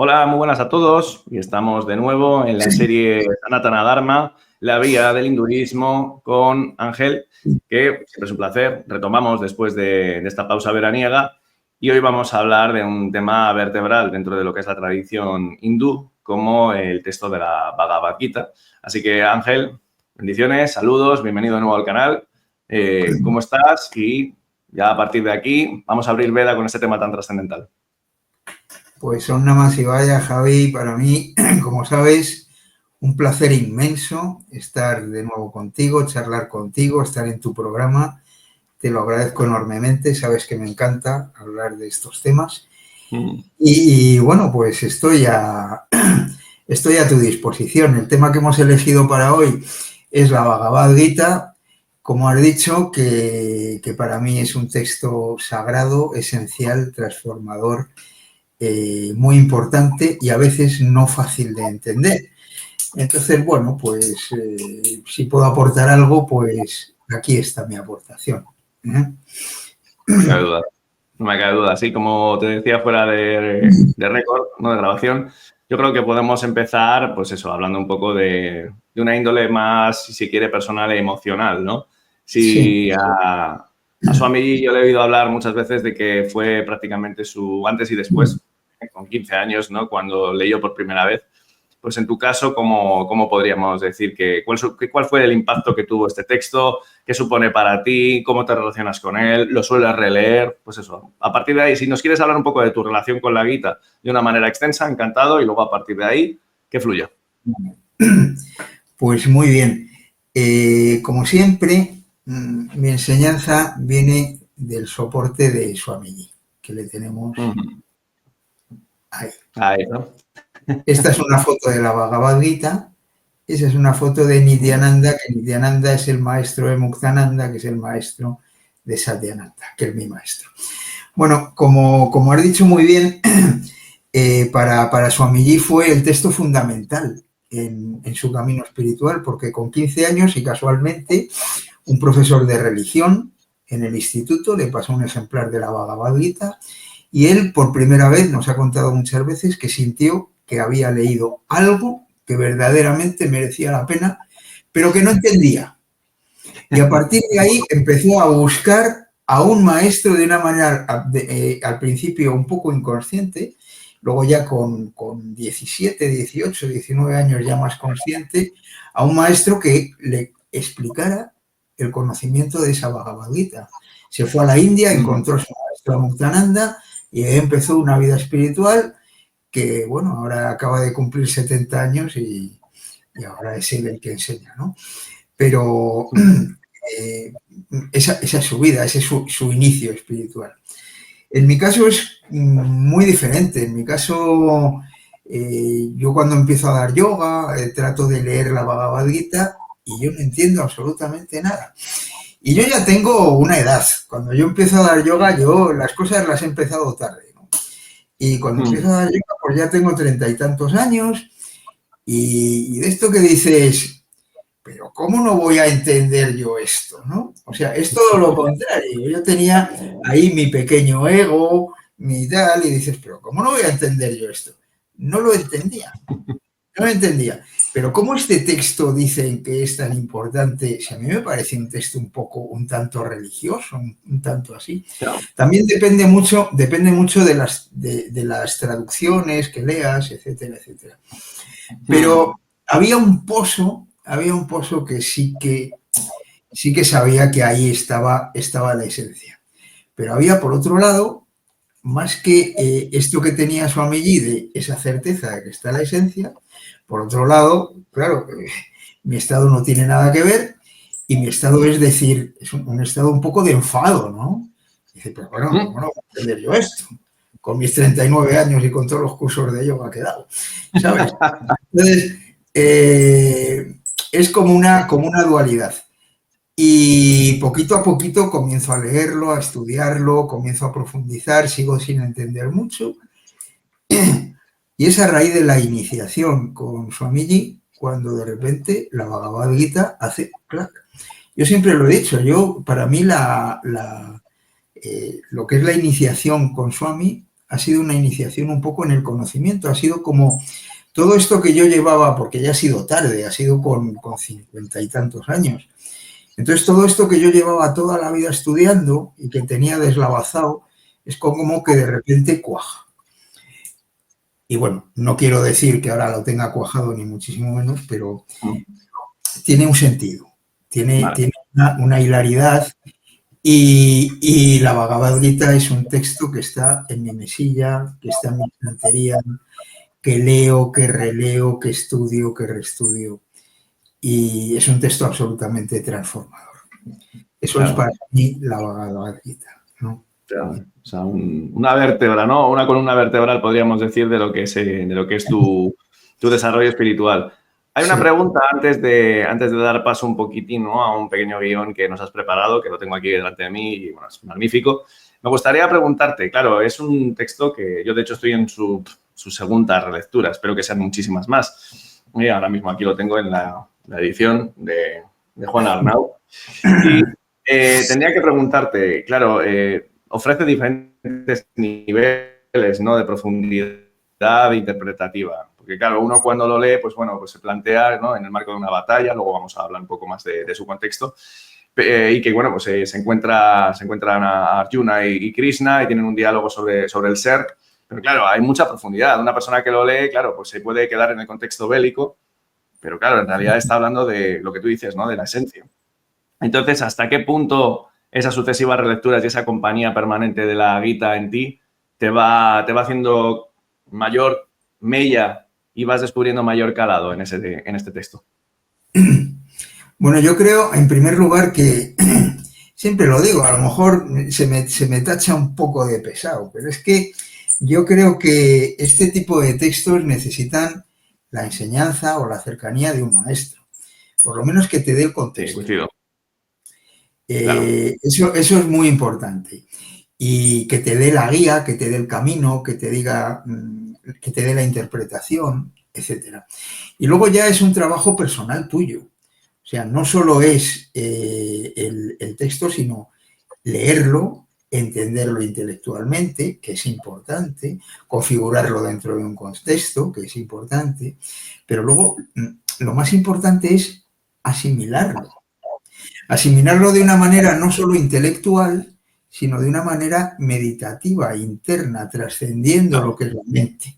Hola, muy buenas a todos. Y estamos de nuevo en la serie Sanatana Dharma, la vía del hinduismo, con Ángel, que siempre es un placer. Retomamos después de esta pausa veraniega y hoy vamos a hablar de un tema vertebral dentro de lo que es la tradición hindú, como el texto de la Bhagavad Gita. Así que, Ángel, bendiciones, saludos, bienvenido de nuevo al canal. ¿Cómo estás? Y ya a partir de aquí vamos a abrir veda con este tema tan trascendental. Pues son nada más y vaya, Javi, para mí, como sabes, un placer inmenso estar de nuevo contigo, charlar contigo, estar en tu programa. Te lo agradezco enormemente, sabes que me encanta hablar de estos temas. Y bueno, pues estoy a tu disposición. El tema que hemos elegido para hoy es la Bhagavad Gita. Como has dicho, que para mí es un texto sagrado, esencial, transformador, muy importante y a veces no fácil de entender. Entonces, bueno, pues si puedo aportar algo, pues aquí está mi aportación. No me cabe duda. No me cabe duda. Así como te decía fuera de récord, ¿no? De grabación, yo creo que podemos empezar, pues eso, hablando un poco de una índole más, si se quiere, personal e emocional, ¿no? Si Sí. a Swamiji yo le he oído hablar muchas veces de que fue prácticamente su antes y después, con 15 años, ¿no? Cuando leyó por primera vez. Pues en tu caso, ¿cómo podríamos decir cuál fue el impacto que tuvo este texto? ¿Qué supone para ti? ¿Cómo te relacionas con él? ¿Lo sueles releer? Pues eso. A partir de ahí, si nos quieres hablar un poco de tu relación con la Gita de una manera extensa, encantado. Y luego a partir de ahí, que fluya. Pues muy bien. Como siempre, mi enseñanza viene del soporte de Swamiji, que le tenemos ahí. Ahí, ¿no? Esta es una foto de la Bhagavad Gita. Esa es una foto de Nityananda, que Nityananda es el maestro de Muktananda, que es el maestro de Satyananda, que es mi maestro. Bueno, como has dicho muy bien, para Swamiji fue el texto fundamental en su camino espiritual, porque con 15 años y casualmente un profesor de religión en el instituto le pasó un ejemplar de la Bhagavad Gita y él por primera vez, nos ha contado muchas veces, que sintió que había leído algo que verdaderamente merecía la pena, pero que no entendía. Y a partir de ahí empezó a buscar a un maestro de una manera, al principio un poco inconsciente, luego ya con 17, 18, 19 años ya más consciente, a un maestro que le explicara el conocimiento de esa Bhagavad Gita. Se fue a la India, encontró a su maestro Muktananda y empezó una vida espiritual que, bueno, ahora acaba de cumplir 70 años y ahora es él el que enseña, ¿no? Pero esa es su vida, ese es su inicio espiritual. En mi caso es muy diferente. En mi caso, yo cuando empiezo a dar yoga, trato de leer la Bhagavad Gita y yo no entiendo absolutamente nada. Y yo ya tengo una edad. Cuando yo empiezo a dar yoga, yo las cosas las he empezado tarde, ¿no? Y cuando empiezo a dar yoga, pues ya tengo 30 y tantos años. Y de esto que dices, pero ¿cómo no voy a entender yo esto, no? O sea, es todo lo contrario. Yo tenía ahí mi pequeño ego, mi tal, y dices, pero ¿cómo no voy a entender yo esto? No lo entendía, no lo entendía. Pero ¿cómo este texto dicen que es tan importante? Si a mí me parece un texto un tanto religioso, un tanto así. También depende mucho de las traducciones que leas, etcétera, etcétera. Pero había un pozo que sí que sabía que ahí estaba la esencia. Pero había, por otro lado, más que esto que tenía Swamiji de esa certeza de que está la esencia, por otro lado, claro, mi estado no tiene nada que ver y mi estado es decir, es un estado un poco de enfado, ¿no? Dice, pero bueno, ¿cómo no voy a entender yo esto? Con mis 39 años y con todos los cursos de yoga que he dado, ¿sabes? Entonces, es como una dualidad. Y poquito a poquito comienzo a leerlo, a estudiarlo, comienzo a profundizar, sigo sin entender mucho. Y es a raíz de la iniciación con Swamiji cuando de repente la Bhagavad Gita hace clac. Yo siempre lo he dicho, para mí lo que es la iniciación con Swami ha sido una iniciación un poco en el conocimiento, ha sido como todo esto que yo llevaba, porque ya ha sido tarde, ha sido con 50 y tantos años. Entonces, todo esto que yo llevaba toda la vida estudiando y que tenía deslavazado, es como que de repente cuaja. Y bueno, no quiero decir que ahora lo tenga cuajado ni muchísimo menos, pero tiene un sentido, tiene una hilaridad. Y la Bhagavad Gita es un texto que está en mi mesilla, que está en mi estantería, que leo, que releo, que estudio, que reestudio. Y es un texto absolutamente transformador. Eso es para mí la Bhagavad Gita, ¿no? Claro. O sea, una vértebra, ¿no? Una columna vertebral, podríamos decir, de lo que es tu desarrollo espiritual. Hay una pregunta antes de dar paso un poquitín, ¿no?, a un pequeño guión que nos has preparado, que lo tengo aquí delante de mí y, bueno, es magnífico. Me gustaría preguntarte, claro, es un texto que yo, de hecho, estoy en su segunda relectura, espero que sean muchísimas más. Y ahora mismo aquí lo tengo en la edición de Juan Arnau. Y tendría que preguntarte, claro, ofrece diferentes niveles, ¿no?, de profundidad interpretativa. Porque, claro, uno cuando lo lee, pues bueno, pues se plantea, ¿no?, en el marco de una batalla, luego vamos a hablar un poco más de su contexto, y que, bueno, pues se encuentran a Arjuna y Krishna y tienen un diálogo sobre el ser. Pero, claro, hay mucha profundidad. Una persona que lo lee, claro, pues se puede quedar en el contexto bélico, pero, claro, en realidad está hablando de lo que tú dices, ¿no?, de la esencia. Entonces, ¿hasta qué punto esas sucesivas relecturas y esa compañía permanente de la Gita en ti te va haciendo mayor mella y vas descubriendo mayor calado en este texto? Bueno, yo creo, en primer lugar, que siempre lo digo, a lo mejor se me tacha un poco de pesado, pero es que yo creo que este tipo de textos necesitan la enseñanza o la cercanía de un maestro, por lo menos que te dé el contexto. Sí, coincido. Claro. Eso es muy importante. Y que te dé la guía, que te dé el camino, que te diga, que te dé la interpretación, etcétera. Y luego ya es un trabajo personal tuyo. O sea, no solo es el texto, sino leerlo, entenderlo intelectualmente, que es importante, configurarlo dentro de un contexto, que es importante, pero luego lo más importante es asimilarlo. Asimilarlo de una manera no solo intelectual, sino de una manera meditativa, interna, trascendiendo lo que es la mente.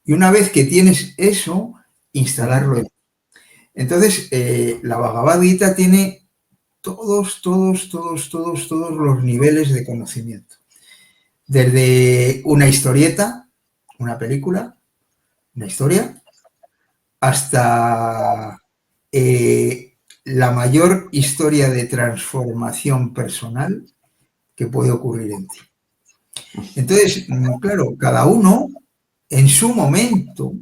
Y una vez que tienes eso, instalarlo en ti. Entonces, la Bhagavad Gita tiene todos los niveles de conocimiento. Desde una historieta, una película, una historia, hasta la mayor historia de transformación personal que puede ocurrir en ti. Entonces, claro, cada uno en su momento,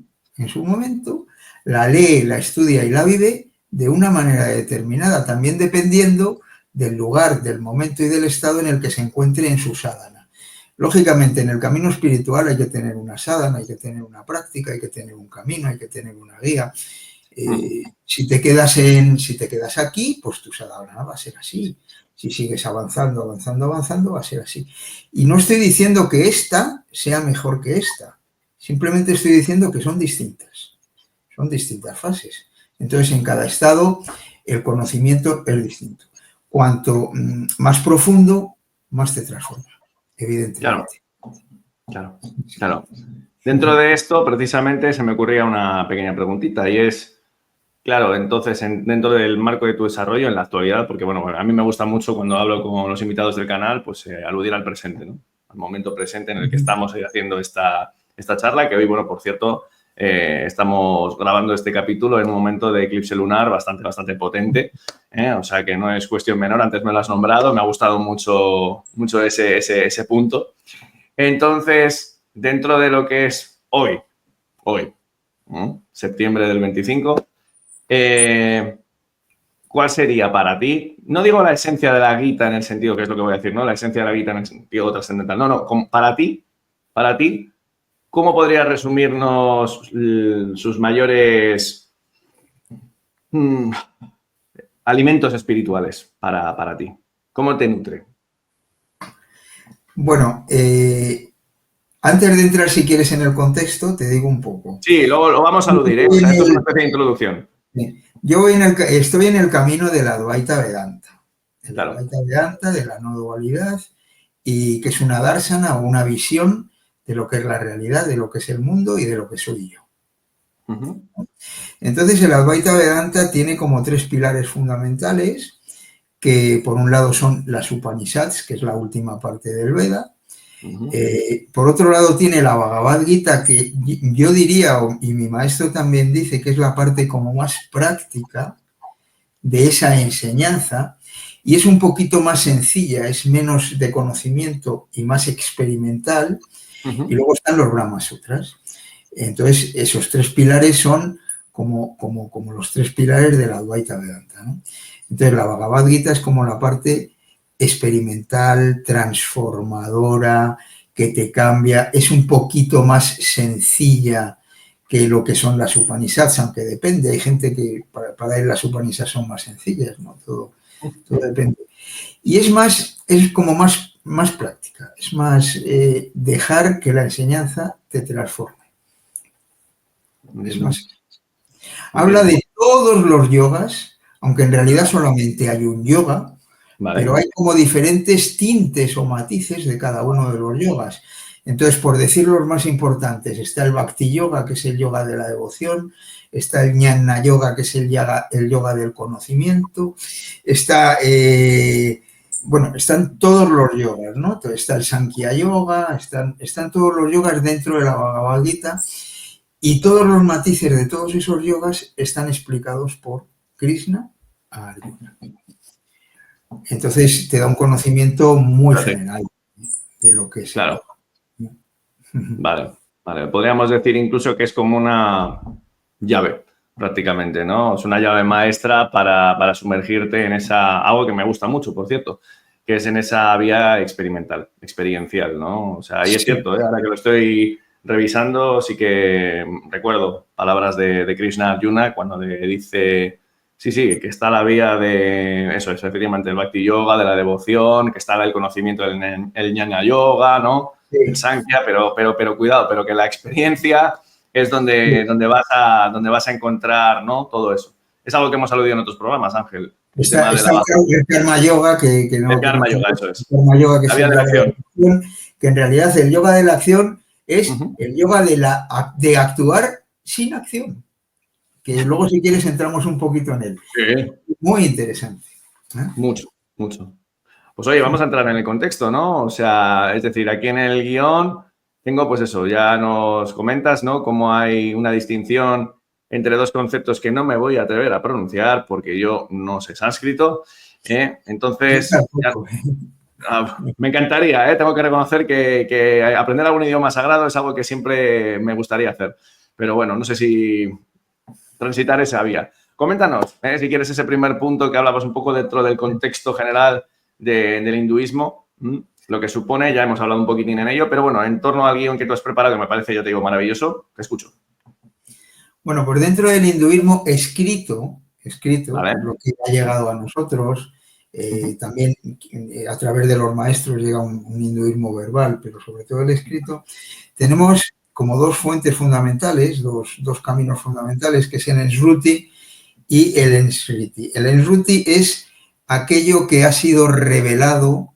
la lee, la estudia y la vive de una manera determinada, también dependiendo del lugar, del momento y del estado en el que se encuentre en su sadhana. Lógicamente, en el camino espiritual hay que tener una sadhana, hay que tener una práctica, hay que tener un camino, hay que tener una guía. Si te quedas aquí, pues tu sadhana va a ser así. Si sigues avanzando, va a ser así. Y no estoy diciendo que esta sea mejor que esta. Simplemente estoy diciendo que son distintas fases. Entonces, en cada estado, el conocimiento es distinto. Cuanto más profundo, más te transforma, evidentemente. Claro. Dentro de esto, precisamente, se me ocurría una pequeña preguntita y es, claro, entonces, dentro del marco de tu desarrollo en la actualidad, porque, bueno, a mí me gusta mucho cuando hablo con los invitados del canal, pues aludir al presente, ¿no?, al momento presente en el que estamos haciendo esta charla, que hoy, bueno, por cierto, estamos grabando este capítulo en un momento de eclipse lunar bastante potente, o sea que no es cuestión menor. Antes me lo has nombrado, me ha gustado mucho ese punto. Entonces, dentro de lo que es hoy, septiembre del 25, ¿cuál sería para ti? No digo la esencia de la Gita en el sentido que es lo que voy a decir, ¿no?, la esencia de la Gita en el sentido trascendental. No, para ti, ¿cómo podrías resumirnos sus mayores alimentos espirituales para ti? ¿Cómo te nutre? Bueno, Antes de entrar, si quieres, en el contexto, te digo un poco. Sí, luego lo vamos a aludir, ¿eh? O sea, esto es una especie de introducción. Yo estoy en el camino de la Advaita Vedanta. El Claro. Advaita Vedanta, de la no dualidad, y que es una darsana o una visión de lo que es la realidad, de lo que es el mundo y de lo que soy yo. Entonces, el Advaita Vedanta tiene como 3 pilares fundamentales, que por un lado son las Upanishads, que es la última parte del Veda. Por otro lado tiene la Bhagavad Gita, que yo diría, y mi maestro también dice, que es la parte como más práctica de esa enseñanza, y es un poquito más sencilla, es menos de conocimiento y más experimental. Y luego están los Brahma Sutras. Entonces, esos 3 pilares son como los 3 pilares de la Advaita Vedanta, ¿no? Entonces, la Bhagavad Gita es como la parte experimental, transformadora, que te cambia, es un poquito más sencilla que lo que son las Upanishads, aunque depende, hay gente que para él las Upanishads son más sencillas, ¿no? Todo depende. Y es como más práctica, es más dejar que la enseñanza te transforme. Es más. Habla de todos los yogas, aunque en realidad solamente hay un yoga, pero hay como diferentes tintes o matices de cada uno de los yogas. Entonces, por decir los más importantes, está el Bhakti Yoga, que es el yoga de la devoción, está el Jnana Yoga, que es el yoga del conocimiento, están todos los yogas, ¿no? Entonces, está el Sankhya Yoga, están todos los yogas dentro de la Bhagavad Gita, y todos los matices de todos esos yogas están explicados por Krishna a Arjuna. Entonces te da un conocimiento muy general de lo que es. Claro. Vale. Podríamos decir incluso que es como una llave, prácticamente, ¿no? Es una llave maestra para sumergirte en algo que me gusta mucho, por cierto, que es en esa vía experimental, experiencial, ¿no? O sea, ahí es cierto, ¿eh? Ahora que lo estoy revisando, sí que recuerdo palabras de Krishna Arjuna cuando le dice, sí, que está la vía de eso, efectivamente, el Bhakti Yoga, de la devoción, que está el conocimiento del el Jnana Yoga, ¿no? Sí. El Sankhya, pero cuidado, pero que la experiencia es donde vas a encontrar, ¿no? Todo eso. Es algo que hemos aludido en otros programas, Ángel. Está el Karma Yoga, que no... El Karma Yoga, eso es. El Karma Yoga, que la es vía de la acción. Que en realidad el yoga de la acción es el yoga de actuar sin acción. Que luego, si quieres, entramos un poquito en él. Sí. Muy interesante. Mucho. Pues oye, vamos a entrar en el contexto, ¿no? O sea, es decir, aquí en el guión tengo, pues eso, ya nos comentas, ¿no? Cómo hay una distinción entre 2 conceptos que no me voy a atrever a pronunciar porque yo no sé sánscrito. Entonces, me encantaría, tengo que reconocer que aprender algún idioma sagrado es algo que siempre me gustaría hacer. Pero bueno, no sé si transitar esa vía. Coméntanos, si quieres, ese primer punto que hablabas un poco dentro del contexto general del hinduismo, lo que supone, ya hemos hablado un poquitín en ello, pero bueno, en torno al guión que tú has preparado, que me parece, yo te digo, maravilloso, te escucho. Bueno, pues dentro del hinduismo escrito, ¿vale? Lo que ha llegado a nosotros, también a través de los maestros llega un hinduismo verbal, pero sobre todo el escrito, tenemos como 2 fuentes fundamentales, dos caminos fundamentales, que es el Ensruti y el Ensriti. El Ensruti es aquello que ha sido revelado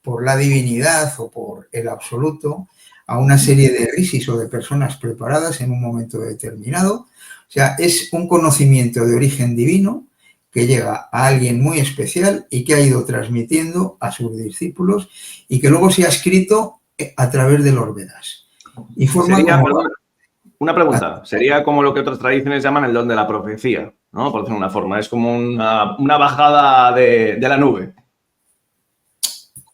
por la divinidad o por el absoluto a una serie de rishis o de personas preparadas en un momento determinado. O sea, es un conocimiento de origen divino que llega a alguien muy especial y que ha ido transmitiendo a sus discípulos y que luego se ha escrito a través de los Vedas. Y forma una pregunta. Sería como lo que otras tradiciones llaman el don de la profecía, ¿no? Por decirlo de una forma. Es como una bajada de la nube.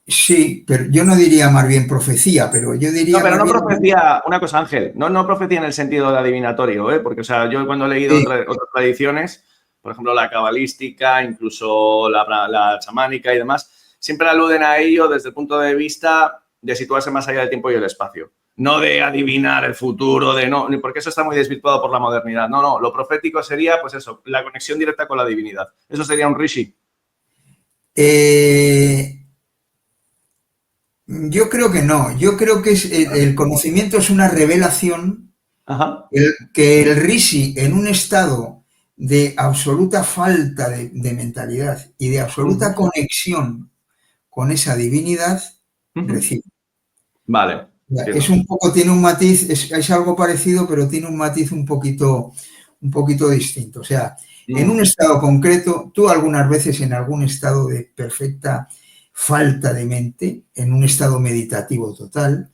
Sí, pero yo no diría más bien profecía, pero yo diría... No, pero no profecía, una cosa, Ángel, no profecía en el sentido de adivinatorio, porque, o sea, yo cuando he leído otras tradiciones, por ejemplo, la cabalística, incluso la chamánica y demás, siempre aluden a ello desde el punto de vista de situarse más allá del tiempo y el espacio. No de adivinar el futuro, porque eso está muy desvirtuado por la modernidad. No, lo profético sería, pues eso, la conexión directa con la divinidad. Eso sería un rishi. Yo creo que no. Yo creo que el conocimiento es una revelación. Ajá. Que el Rishi, en un estado de absoluta falta de mentalidad y de absoluta conexión con esa divinidad, recibe. Vale. Es un poco, tiene un matiz, es algo parecido, pero tiene un matiz un poquito distinto. O sea, en un estado concreto, tú algunas veces en algún estado de perfecta falta de mente, en un estado meditativo total,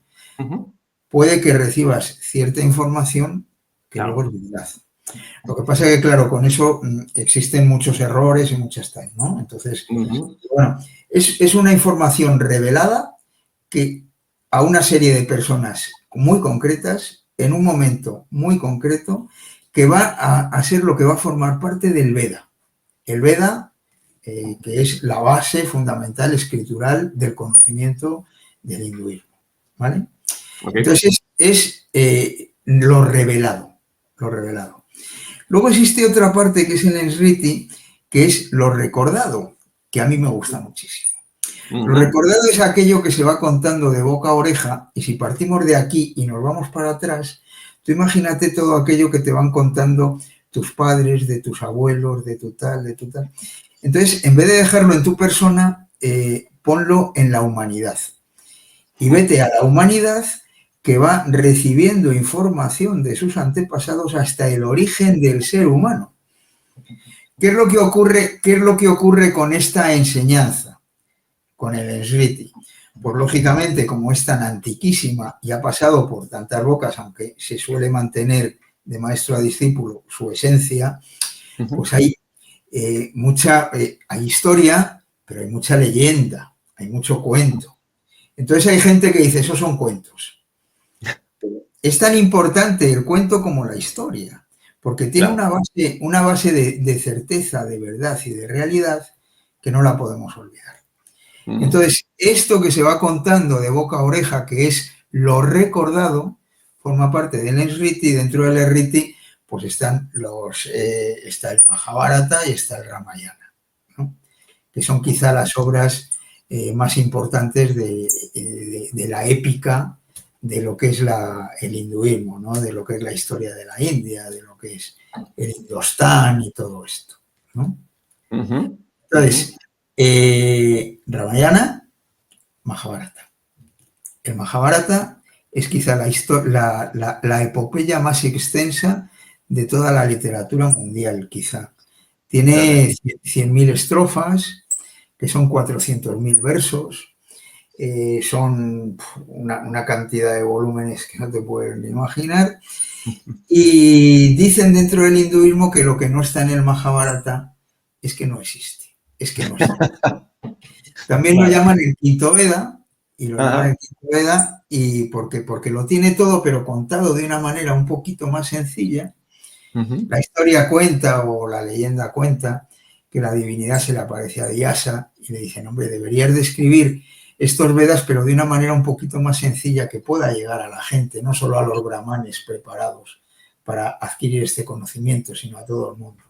puede que recibas cierta información que luego es verdad. Lo que pasa es que, claro, con eso existen muchos errores y muchas tal, ¿no? Entonces, bueno, es una información revelada que a una serie de personas muy concretas, en un momento muy concreto, que va a ser lo que va a formar parte del Veda. El Veda, que es la base fundamental escritural del conocimiento del hinduismo, ¿vale? Okay. Entonces, es lo revelado, lo revelado. Luego existe otra parte que es el Smriti, que es lo recordado, que a mí me gusta muchísimo. Lo recordado es aquello que se va contando de boca a oreja, y si partimos de aquí y nos vamos para atrás, tú imagínate todo aquello que te van contando tus padres, de tus abuelos, de tu tal, de tu tal. Entonces, en vez de dejarlo en tu persona, ponlo en la humanidad. Y vete a la humanidad que va recibiendo información de sus antepasados hasta el origen del ser humano. ¿Qué es lo que ocurre con esta enseñanza? Con el Smriti. Pues lógicamente, como es tan antiquísima y ha pasado por tantas bocas, aunque se suele mantener de maestro a discípulo su esencia, pues hay hay historia, pero hay mucha leyenda, hay mucho cuento. Entonces hay gente que dice, esos son cuentos. Es tan importante el cuento como la historia, porque tiene una base de certeza, de verdad y de realidad que no la podemos olvidar. Entonces, esto que se va contando de boca a oreja, que es lo recordado, forma parte del Smriti, y dentro del Smriti pues está el Mahabharata y está el Ramayana, ¿no? Que son quizá las obras más importantes de la épica de lo que es el hinduismo, ¿no? De lo que es la historia de la India, de lo que es el Hindostán y todo esto, ¿no? Entonces, Ramayana, Mahabharata. El Mahabharata es quizá la epopeya más extensa de toda la literatura mundial, quizá. Tiene 100.000 estrofas, que son 400.000 versos, son una cantidad de volúmenes que no te puedes ni imaginar. Y dicen dentro del hinduismo que lo que no está en el Mahabharata es que no existe. Es que no está. También lo llaman el quinto Veda, y lo llaman el quinto Veda porque lo tiene todo, pero contado de una manera un poquito más sencilla. La historia cuenta, o la leyenda cuenta, que la divinidad se le aparece a Vyasa y le dicen, hombre, deberías de escribir estos Vedas, pero de una manera un poquito más sencilla que pueda llegar a la gente, no solo a los brahmanes preparados para adquirir este conocimiento, sino a todo el mundo.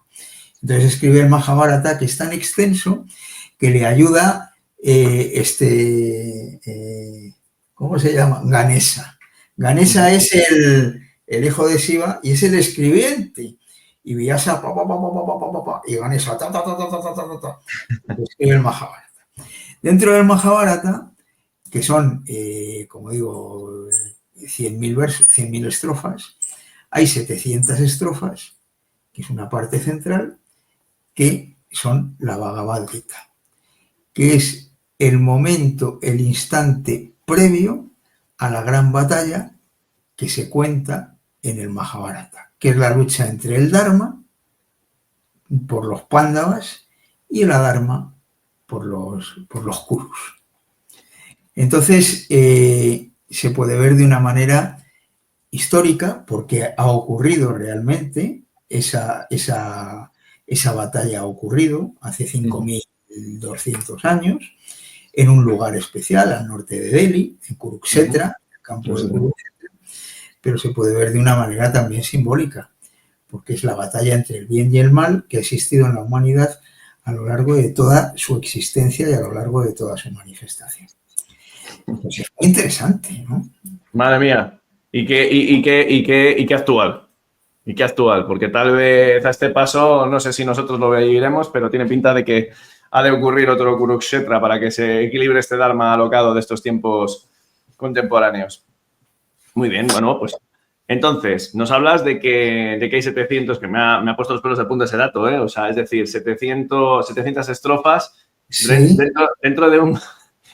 Entonces escribe el Mahabharata, que es tan extenso que le ayuda ¿cómo se llama? Ganesa. Ganesa es el hijo de Shiva y es el escribiente. Y Vyasa, y Ganesa, escribe el Mahabharata. Dentro del Mahabharata, que son, como digo, 100.000 versos, 100.000 estrofas, hay 700 estrofas, que es una parte central, que son la Bhagavad Gita, que es el momento, el instante previo a la gran batalla que se cuenta en el Mahabharata, que es la lucha entre el Dharma por los Pándavas y el Adharma por los Kurus. Entonces, se puede ver de una manera histórica, porque ha ocurrido realmente, esa batalla ha ocurrido hace 5.200 años, en un lugar especial, al norte de Delhi, en Kurukshetra, el campo de Kurukshetra, pero se puede ver de una manera también simbólica, porque es la batalla entre el bien y el mal que ha existido en la humanidad a lo largo de toda su existencia y a lo largo de toda su manifestación. Pues es muy interesante, ¿no? Madre mía. ¿Y qué actual? ¿Y qué actual? Porque tal vez a este paso, no sé si nosotros lo viviremos, pero tiene pinta de que ha de ocurrir otro Kurukshetra para que se equilibre este Dharma alocado de estos tiempos contemporáneos. Muy bien, bueno, pues entonces, nos hablas de que hay 700, que me ha puesto los pelos de punta ese dato, ¿eh? O sea, es decir, 700 estrofas Sí. dentro de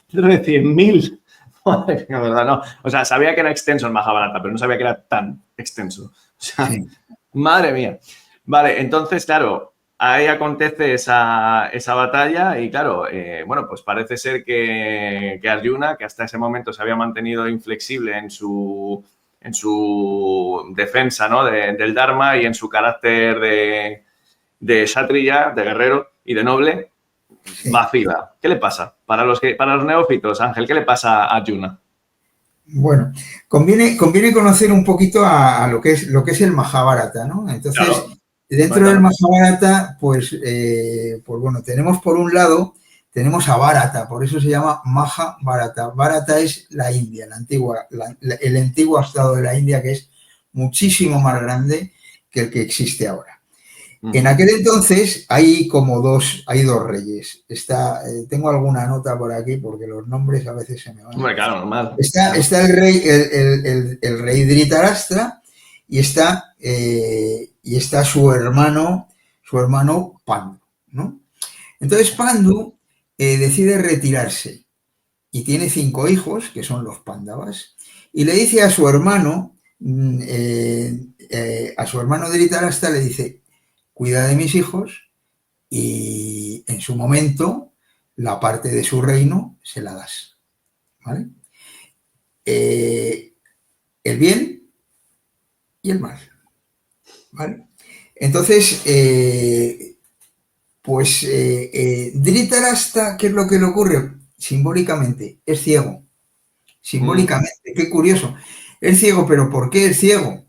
dentro de 100.000. Madre mía, verdad, no. O sea, sabía que era extenso el Mahabharata, pero no sabía que era tan extenso. O sea, Sí. madre mía. Vale, entonces, claro, ahí acontece esa batalla y, claro, bueno, pues parece ser que Arjuna, que hasta ese momento se había mantenido inflexible en su defensa, ¿no? Del Dharma y en su carácter de kshatriya, de guerrero y de noble, Sí. vacila. ¿Qué le pasa? Para los neófitos, Ángel, ¿qué le pasa a Arjuna? Bueno, conviene conocer un poquito a lo que es el Mahabharata, ¿no? Entonces, Claro, dentro del cuéntame. Mahabharata, pues bueno, tenemos por un lado, tenemos a Bharata, por eso se llama Mahabharata. Bharata es la India, el antiguo estado de la India, que es muchísimo más grande que el que existe ahora. En aquel entonces hay dos reyes. Tengo alguna nota por aquí porque los nombres a veces se me van. Hombre, claro, normal. Está el rey, el rey Dhritarashtra y está su hermano Pandu, ¿no? Entonces Pandu decide retirarse y tiene 5 hijos, que son los Pándavas, y le dice a su hermano Dhritarashtra, le dice, cuida de mis hijos y en su momento la parte de su reino se la das, ¿vale? El bien y el mal, ¿vale? Entonces, Dhritarashtra, ¿qué es lo que le ocurre? Simbólicamente, es ciego. Simbólicamente, qué curioso. Es ciego, pero ¿por qué es ciego?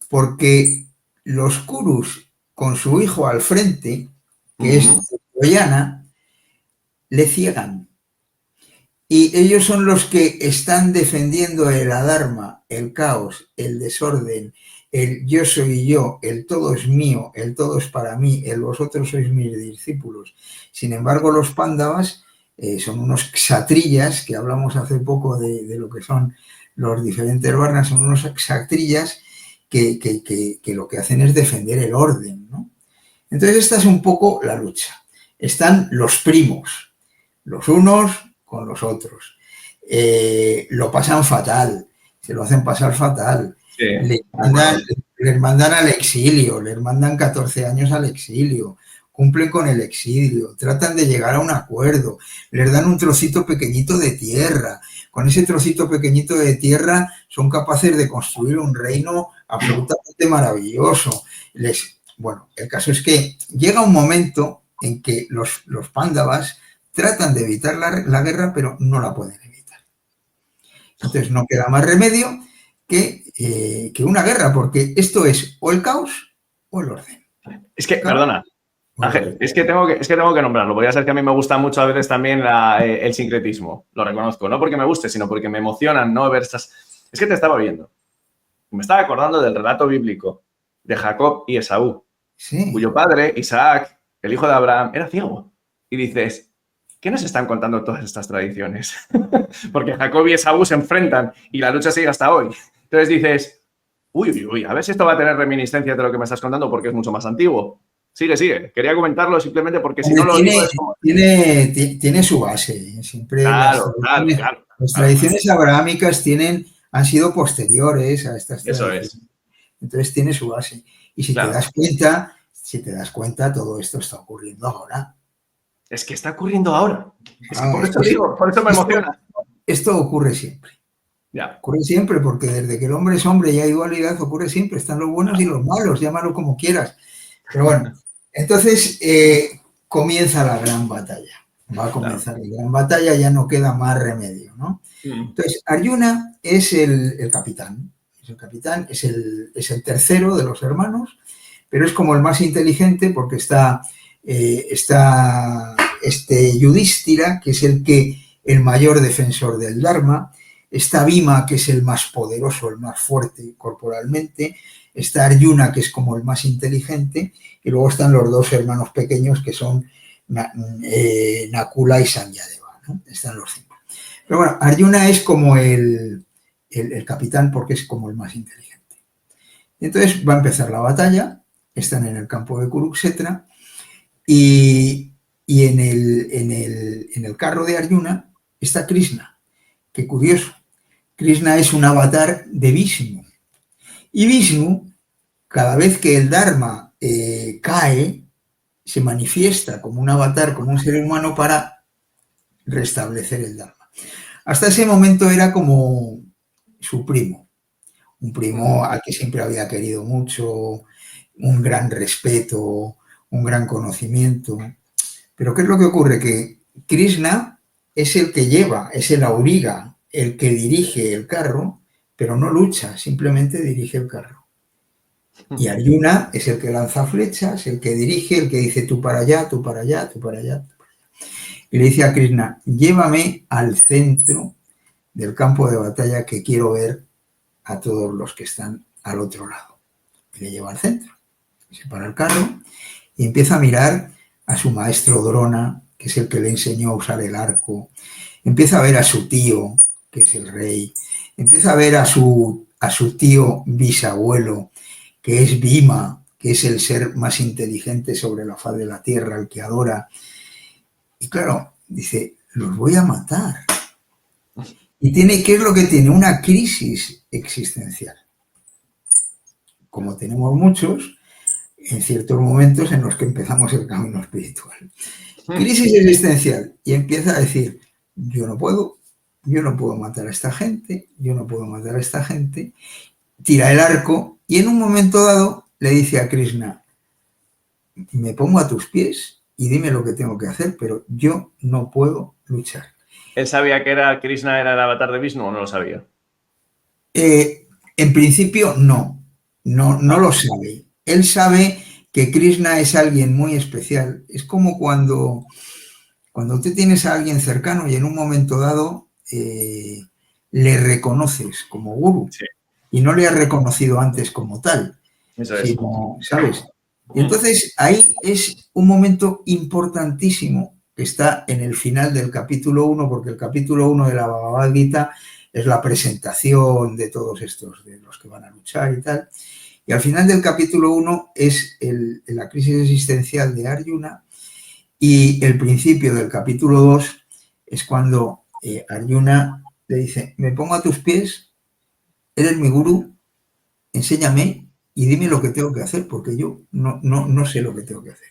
Porque los Kurus, con su hijo al frente, que es Troyana, le ciegan. Y ellos son los que están defendiendo el adharma, el caos, el desorden, el yo soy yo, el todo es mío, el todo es para mí, el vosotros sois mis discípulos. Sin embargo, los Pándavas son unos kshatriyas, que hablamos hace poco de lo que son los diferentes varnas, son unos kshatriyas que lo que hacen es defender el orden, ¿no? Entonces esta es un poco la lucha. Están los primos, los unos con los otros. Lo pasan fatal, se lo hacen pasar fatal. Sí, Les mandan al exilio, les mandan 14 años al exilio, cumplen con el exilio, tratan de llegar a un acuerdo, les dan un trocito pequeñito de tierra. Con ese trocito pequeñito de tierra son capaces de construir un reino absolutamente maravilloso. Bueno, el caso es que llega un momento en que los Pándavas tratan de evitar la guerra, pero no la pueden evitar. Entonces no queda más remedio que una guerra, porque esto es o el caos o el orden. Es que, perdona, Ángel, es que tengo que nombrarlo, porque ya sabes que a mí me gusta mucho a veces también el sincretismo, lo reconozco, no porque me guste, sino porque me emocionan, ¿no? Ver estas... Es que te estaba viendo, me estaba acordando del relato bíblico de Jacob y Esaú, sí, cuyo padre, Isaac, el hijo de Abraham, era ciego. Y dices, ¿qué nos están contando todas estas tradiciones? Porque Jacob y Esaú se enfrentan y la lucha sigue hasta hoy. Entonces dices, uy, a ver si esto va a tener reminiscencias de lo que me estás contando porque es mucho más antiguo. Sigue. Quería comentarlo simplemente porque si no lo digo es como... Tiene su base. Siempre Claro. las tradiciones abrahámicas han sido posteriores a estas tradiciones. Eso es. Entonces tiene su base. Y si te das cuenta, todo esto está ocurriendo ahora. Es que está ocurriendo ahora. Es que por eso digo, por eso me emociona. Esto ocurre siempre. Ya. Ocurre siempre, porque desde que el hombre es hombre y hay dualidad, ocurre siempre. Están los buenos y los malos, llámalo como quieras. Pero bueno, entonces comienza la gran batalla. Va a comenzar la gran batalla, ya no queda más remedio, ¿no? Entonces, Arjuna es el capitán. Es el tercero de los hermanos, pero es como el más inteligente porque está Yudhishthira, que es el que el mayor defensor del Dharma, está Bhima, que es el más poderoso, el más fuerte corporalmente, está Arjuna, que es como el más inteligente, y luego están los dos hermanos pequeños, que son Nakula y Sanyadeva, ¿no? Están los 5. Pero bueno, Arjuna es como el capitán porque es como el más inteligente. Entonces va a empezar la batalla, están en el campo de Kurukshetra y en el carro de Arjuna está Krishna. Qué curioso. Krishna es un avatar de Vishnu. Y Vishnu, cada vez que el Dharma cae, se manifiesta como un avatar, como un ser humano para restablecer el Dharma. Hasta ese momento era como su primo, un primo al que siempre había querido mucho, un gran respeto, un gran conocimiento. Pero ¿qué es lo que ocurre? Que Krishna es el que lleva, es el auriga, el que dirige el carro, pero no lucha, simplemente dirige el carro. Y Arjuna es el que lanza flechas, el que dirige, el que dice tú para allá, tú para allá, tú para allá, tú para allá. Y le dice a Krishna, llévame al centro del campo de batalla que quiero ver a todos los que están al otro lado. Y le lleva al centro, se para el carro y empieza a mirar a su maestro Drona, que es el que le enseñó a usar el arco, empieza a ver a su tío, que es el rey, empieza a ver a su tío bisabuelo, que es Bhima, que es el ser más inteligente sobre la faz de la tierra, el que adora. Y claro, dice, los voy a matar. Y ¿qué es lo que tiene? Una crisis existencial. Como tenemos muchos, en ciertos momentos en los que empezamos el camino espiritual. Crisis existencial. Y empieza a decir, yo no puedo matar a esta gente, yo no puedo matar a esta gente. Tira el arco y en un momento dado le dice a Krishna, me pongo a tus pies y dime lo que tengo que hacer, pero yo no puedo luchar. ¿Él sabía que Krishna era el avatar de Vishnu o no lo sabía? En principio no lo sabe. Él sabe que Krishna es alguien muy especial. Es como cuando tú tienes a alguien cercano y en un momento dado le reconoces como gurú. Sí. Y no le has reconocido antes como tal. Eso es. Sino, ¿sabes? Y entonces ahí es un momento importantísimo que está en el final del capítulo 1, porque el capítulo 1 de la Bhagavad Gita es la presentación de todos estos, de los que van a luchar y tal. Y al final del capítulo 1 es la crisis existencial de Arjuna, y el principio del capítulo 2 es cuando Arjuna le dice, me pongo a tus pies, eres mi gurú, enséñame y dime lo que tengo que hacer, porque yo no sé lo que tengo que hacer.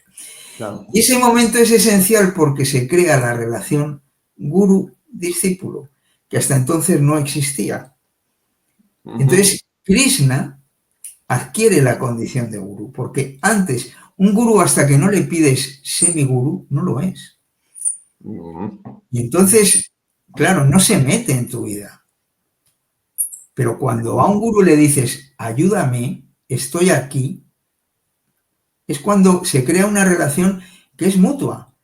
Claro. Y ese momento es esencial porque se crea la relación gurú-discípulo, que hasta entonces no existía. Entonces, Krishna adquiere la condición de gurú, porque antes, un gurú hasta que no le pides semigurú, no lo es. Y entonces, claro, no se mete en tu vida. Pero cuando a un gurú le dices, ayúdame, estoy aquí, es cuando se crea una relación que es mutua,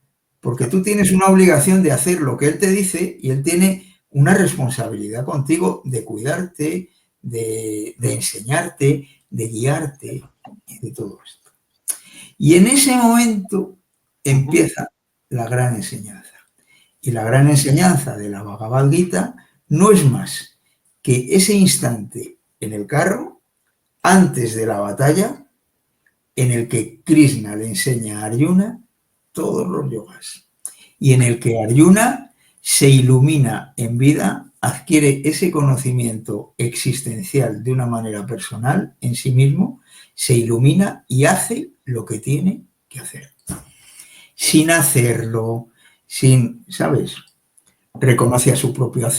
porque tú tienes una obligación de hacer lo que él te dice y él tiene una responsabilidad contigo de cuidarte, de enseñarte, de guiarte y de todo esto. Y en ese momento empieza la gran enseñanza. Y la gran enseñanza de la Bhagavad Gita no es más que ese instante en el carro, antes de la batalla, en el que Krishna le enseña a Arjuna todos los yogas. Y en el que Arjuna se ilumina en vida, adquiere ese conocimiento existencial de una manera personal en sí mismo, se ilumina y hace lo que tiene que hacer. Sin hacerlo, ¿sabes? Reconoce a su propio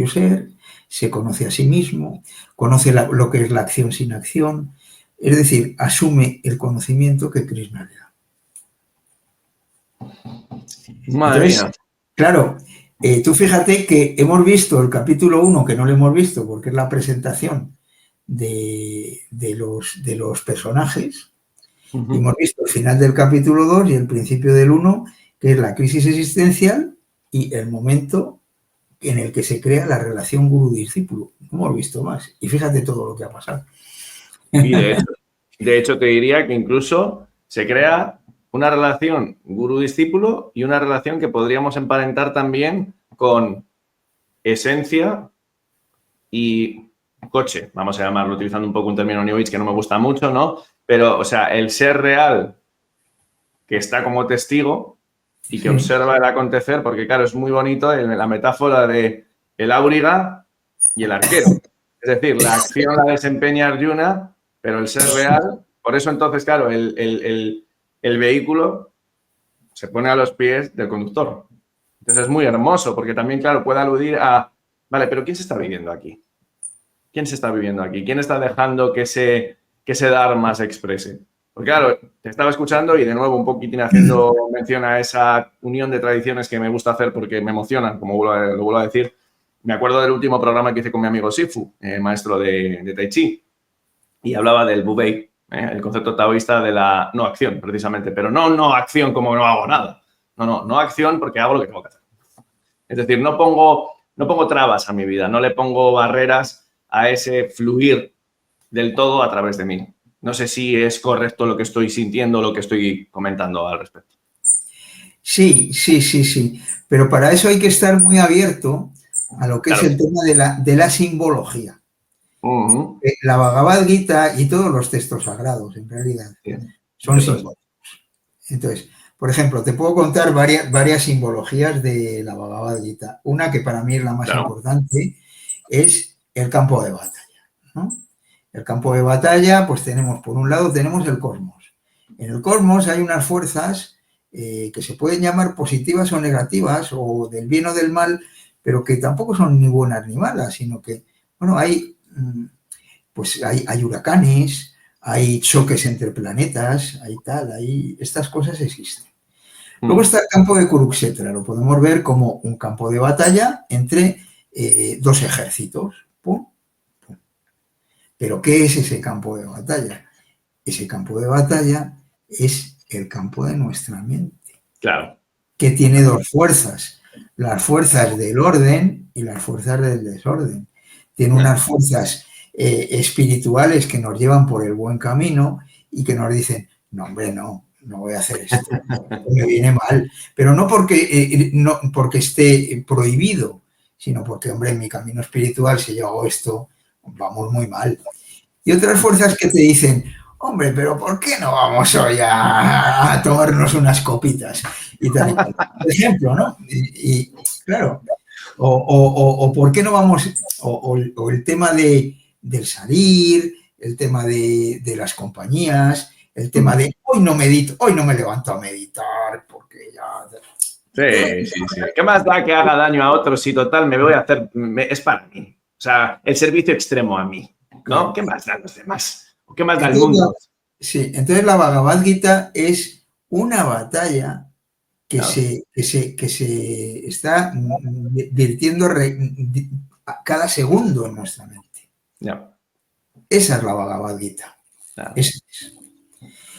ser, se conoce a sí mismo, conoce lo que es la acción sin acción, es decir, asume el conocimiento que Krishna le da. Madre mía. Claro, tú fíjate que hemos visto el capítulo 1, que no lo hemos visto porque es la presentación de los personajes, y hemos visto el final del capítulo 2 y el principio del 1, que es la crisis existencial y el momento en el que se crea la relación gurú-discípulo. No hemos visto más. Y fíjate todo lo que ha pasado. Y de hecho te diría que incluso se crea una relación gurú-discípulo y una relación que podríamos emparentar también con esencia y coche, vamos a llamarlo, utilizando un poco un término New Age que no me gusta mucho, ¿no? Pero, o sea, el ser real que está como testigo y que observa el acontecer, porque claro, es muy bonito la metáfora de el auriga y el arquero. Es decir, la acción la desempeña Arjuna, pero el ser real, por eso entonces, claro, el vehículo se pone a los pies del conductor. Entonces es muy hermoso, porque también, claro, puede aludir a, vale, pero ¿quién se está viviendo aquí? ¿Quién se está viviendo aquí? ¿Quién está dejando que ese Dharma se exprese? Porque claro, te estaba escuchando y de nuevo un poquitín haciendo mención a esa unión de tradiciones que me gusta hacer porque me emocionan, como lo vuelvo a decir. Me acuerdo del último programa que hice con mi amigo Sifu, maestro de Tai Chi, y hablaba del Wu-Wei, el concepto taoísta de la no acción, precisamente. Pero no acción como no hago nada. No acción porque hago lo que tengo que hacer. Es decir, no pongo trabas a mi vida, no le pongo barreras a ese fluir del todo a través de mí. No sé si es correcto lo que estoy sintiendo, lo que estoy comentando al respecto. Sí. Pero para eso hay que estar muy abierto a lo que es el tema de la simbología. La Bhagavad Gita y todos los textos sagrados, en realidad, son simbólicos. Entonces, por ejemplo, te puedo contar varias simbologías de la Bhagavad Gita. Una que para mí es la más importante es el campo de batalla, ¿no? El campo de batalla, pues tenemos, por un lado, tenemos el cosmos. En el cosmos hay unas fuerzas que se pueden llamar positivas o negativas, o del bien o del mal, pero que tampoco son ni buenas ni malas, sino que, bueno, hay huracanes, hay choques entre planetas, estas cosas existen. Luego está el campo de Kurukshetra, lo podemos ver como un campo de batalla entre dos ejércitos. ¡Pum! ¡Pum! Pero ¿qué es ese campo de batalla? Ese campo de batalla es el campo de nuestra mente. Claro. Que tiene dos fuerzas, las fuerzas del orden y las fuerzas del desorden. Tiene unas fuerzas espirituales que nos llevan por el buen camino y que nos dicen, no, hombre, no voy a hacer esto, me viene mal. Pero no porque esté prohibido, sino porque, hombre, en mi camino espiritual, si yo hago esto, vamos muy mal. Y otras fuerzas que te dicen, hombre, pero ¿por qué no vamos hoy a tomarnos unas copitas? Y tal, por ejemplo, ¿no? Y claro, o ¿por qué no vamos? O el tema del salir, el tema de las compañías, el tema de hoy no medito, hoy no me levanto a meditar porque ya... Sí. ¿Qué más da que haga daño a otros si total me voy a hacer... es para mí. O sea, el servicio extremo a mí, ¿no? Claro. ¿Qué más dan los demás? ¿Qué más da el mundo? Sí, entonces la Bhagavad Gita es una batalla que se está virtiendo cada segundo en nuestra mente. No. Esa es la Bhagavad Gita. Claro.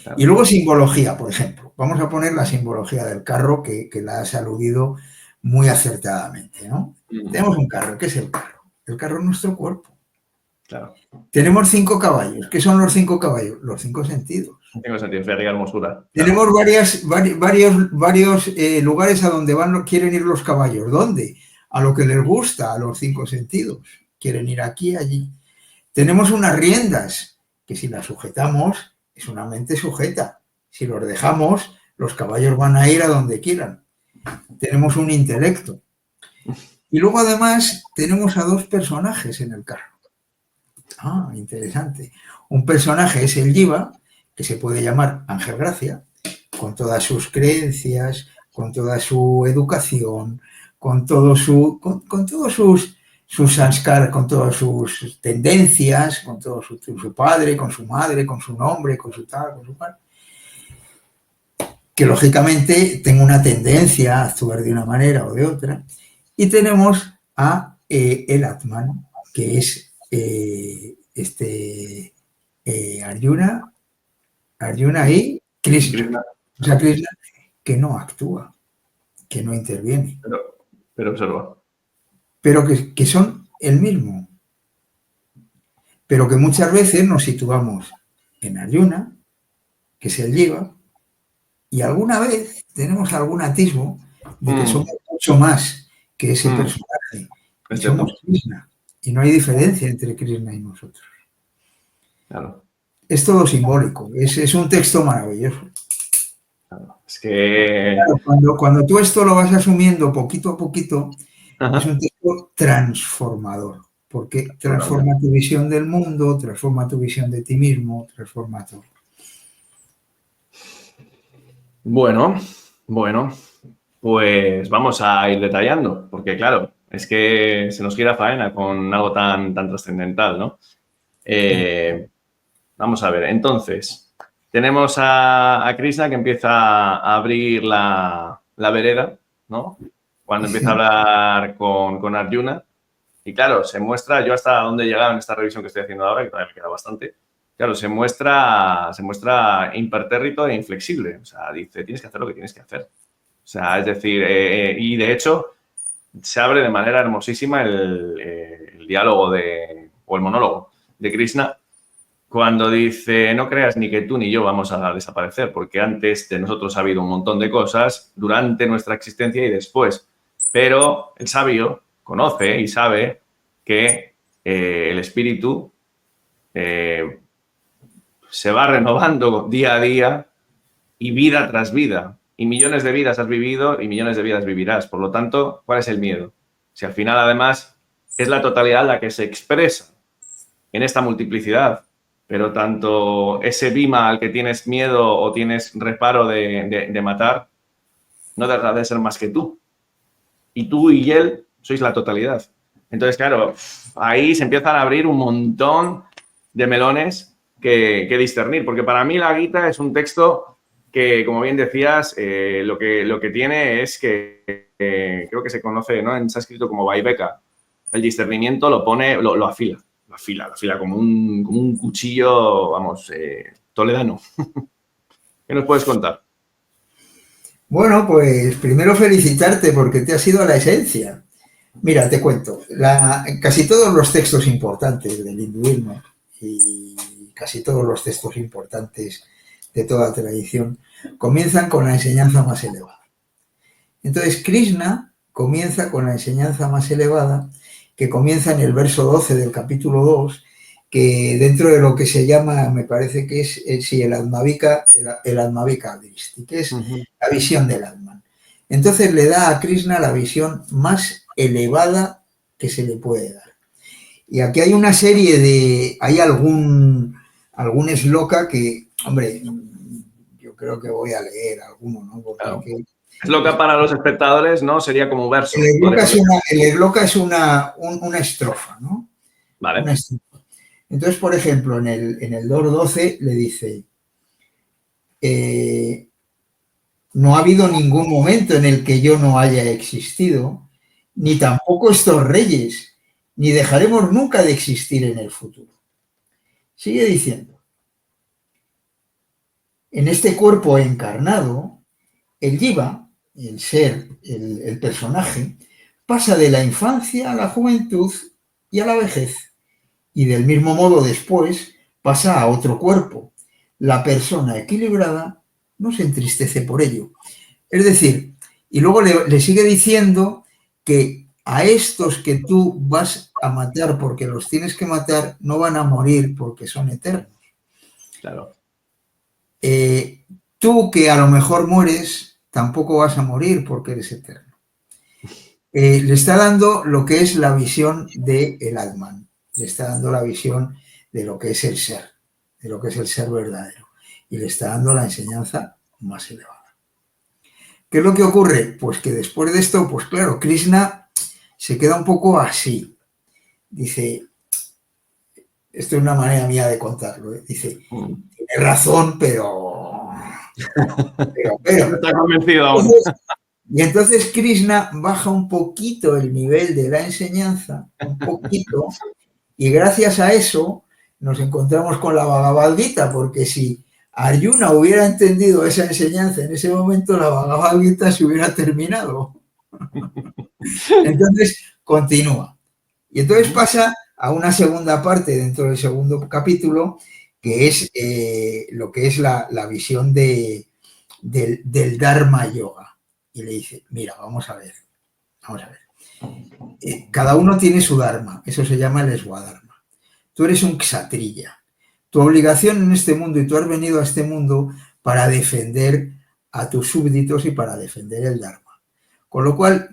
Claro. Y luego simbología, por ejemplo. Vamos a poner la simbología del carro que la has aludido muy acertadamente, ¿no? Tenemos un carro. ¿Qué es el carro? El carro es nuestro cuerpo. Claro. Tenemos 5 caballos. ¿Qué son los 5 caballos? Los 5 sentidos. 5 sentidos, fe y hermosura. Claro. Tenemos varios lugares a donde quieren ir los caballos. ¿Dónde? A lo que les gusta, a los 5 sentidos. Quieren ir aquí, allí. Tenemos unas riendas que si las sujetamos es una mente sujeta. Si los dejamos, los caballos van a ir a donde quieran. Tenemos un intelecto. Y luego además tenemos a 2 personajes en el carro. Ah, interesante. Un personaje es el Jiva, que se puede llamar Ángel Gracia, con todas sus creencias, con toda su educación, con todos sus sanskar, con todas sus tendencias, con todo su padre, con su madre, con su nombre, con su tal, con su cual, que lógicamente tengo una tendencia a actuar de una manera o de otra. Y tenemos a el Atman, que es Arjuna y Krishna. O sea, Krishna, que no actúa, que no interviene. Pero observa. pero que son el mismo. Pero que muchas veces nos situamos en Arjuna, que es el Jiva, y alguna vez tenemos algún atisbo de que somos mucho más que ese personaje. Y somos Krishna. Y no hay diferencia entre Krishna y nosotros. Claro. Es todo simbólico. Es un texto maravilloso. Claro. Es que... Claro, cuando tú esto lo vas asumiendo poquito a poquito, es un texto transformador. Porque transforma tu visión del mundo, transforma tu visión de ti mismo, transforma todo. Bueno, pues vamos a ir detallando, porque claro, es que se nos quiere faena con algo tan trascendental, ¿no? Vamos a ver, entonces, tenemos a Krishna que empieza a abrir la vereda, ¿no? Cuando empieza a hablar con Arjuna. Y claro, se muestra, yo hasta dónde he llegado en esta revisión que estoy haciendo ahora, que todavía me queda bastante, claro, se muestra impertérrito e inflexible. O sea, dice, tienes que hacer lo que tienes que hacer. O sea, es decir, y de hecho se abre de manera hermosísima el diálogo o el monólogo de Krishna cuando dice, no creas ni que tú ni yo vamos a desaparecer, porque antes de nosotros ha habido un montón de cosas durante nuestra existencia y después. Pero el sabio conoce y sabe que el espíritu se va renovando día a día y vida tras vida. Y millones de vidas has vivido y millones de vidas vivirás. Por lo tanto, ¿cuál es el miedo? Si al final, además, es la totalidad la que se expresa en esta multiplicidad, pero tanto ese Bhima al que tienes miedo o tienes reparo de matar, no deja de ser más que tú. Y tú y él sois la totalidad. Entonces, claro, ahí se empiezan a abrir un montón de melones que discernir, porque para mí la Gita es un texto que, como bien decías, lo que tiene es que creo que se conoce, ¿no?, en sánscrito como Vaiveka. El discernimiento lo afila como un cuchillo, vamos, toledano. ¿Qué nos puedes contar? Bueno, pues primero felicitarte porque te has ido a la esencia. Mira, te cuento, casi todos los textos importantes del hinduismo y casi todos los textos importantes de toda tradición comienzan con la enseñanza más elevada. Entonces, Krishna comienza con la enseñanza más elevada, que comienza en el verso 12 del capítulo 2, que dentro de lo que se llama, me parece que es el Atmavika Dristi, que es la visión del Atman. Entonces le da a Krishna la visión más elevada que se le puede dar. Y aquí hay una serie hay algún shloka que, hombre, yo creo que voy a leer alguno, ¿no? Porque claro. Shloka para los espectadores, ¿no? Sería como verso. El shloka es una estrofa, ¿no? Vale. Una estrofa. Entonces, por ejemplo, en el 2.12 le dice, no ha habido ningún momento en el que yo no haya existido, ni tampoco estos reyes, ni dejaremos nunca de existir en el futuro. Sigue diciendo, en este cuerpo encarnado, el Jiva, el ser, el personaje, pasa de la infancia a la juventud y a la vejez. Y del mismo modo después pasa a otro cuerpo. La persona equilibrada no se entristece por ello. Es decir, y luego le sigue diciendo que a estos que tú vas a matar porque los tienes que matar no van a morir porque son eternos. Claro. Tú que a lo mejor mueres tampoco vas a morir porque eres eterno. Le está dando lo que es la visión del Atman. Le está dando la visión de lo que es el ser, de lo que es el ser verdadero. Y le está dando la enseñanza más elevada. ¿Qué es lo que ocurre? Pues que después de esto, pues claro, Krishna se queda un poco así. Dice, esto es una manera mía de contarlo, ¿eh? Dice, tiene razón, pero... No está convencido aún. Y entonces Krishna baja un poquito el nivel de la enseñanza, un poquito, y gracias a eso nos encontramos con la Bhagavad Gita, porque si Arjuna hubiera entendido esa enseñanza en ese momento, la Bhagavad Gita se hubiera terminado. Entonces, continúa. Y entonces pasa a una segunda parte dentro del segundo capítulo, que es lo que es la visión del Dharma Yoga. Y le dice, mira, vamos a ver. Cada uno tiene su Dharma, eso se llama el Swadharma. Tú eres un kshatriya. Tu obligación en este mundo, y tú has venido a este mundo para defender a tus súbditos y para defender el Dharma. Con lo cual,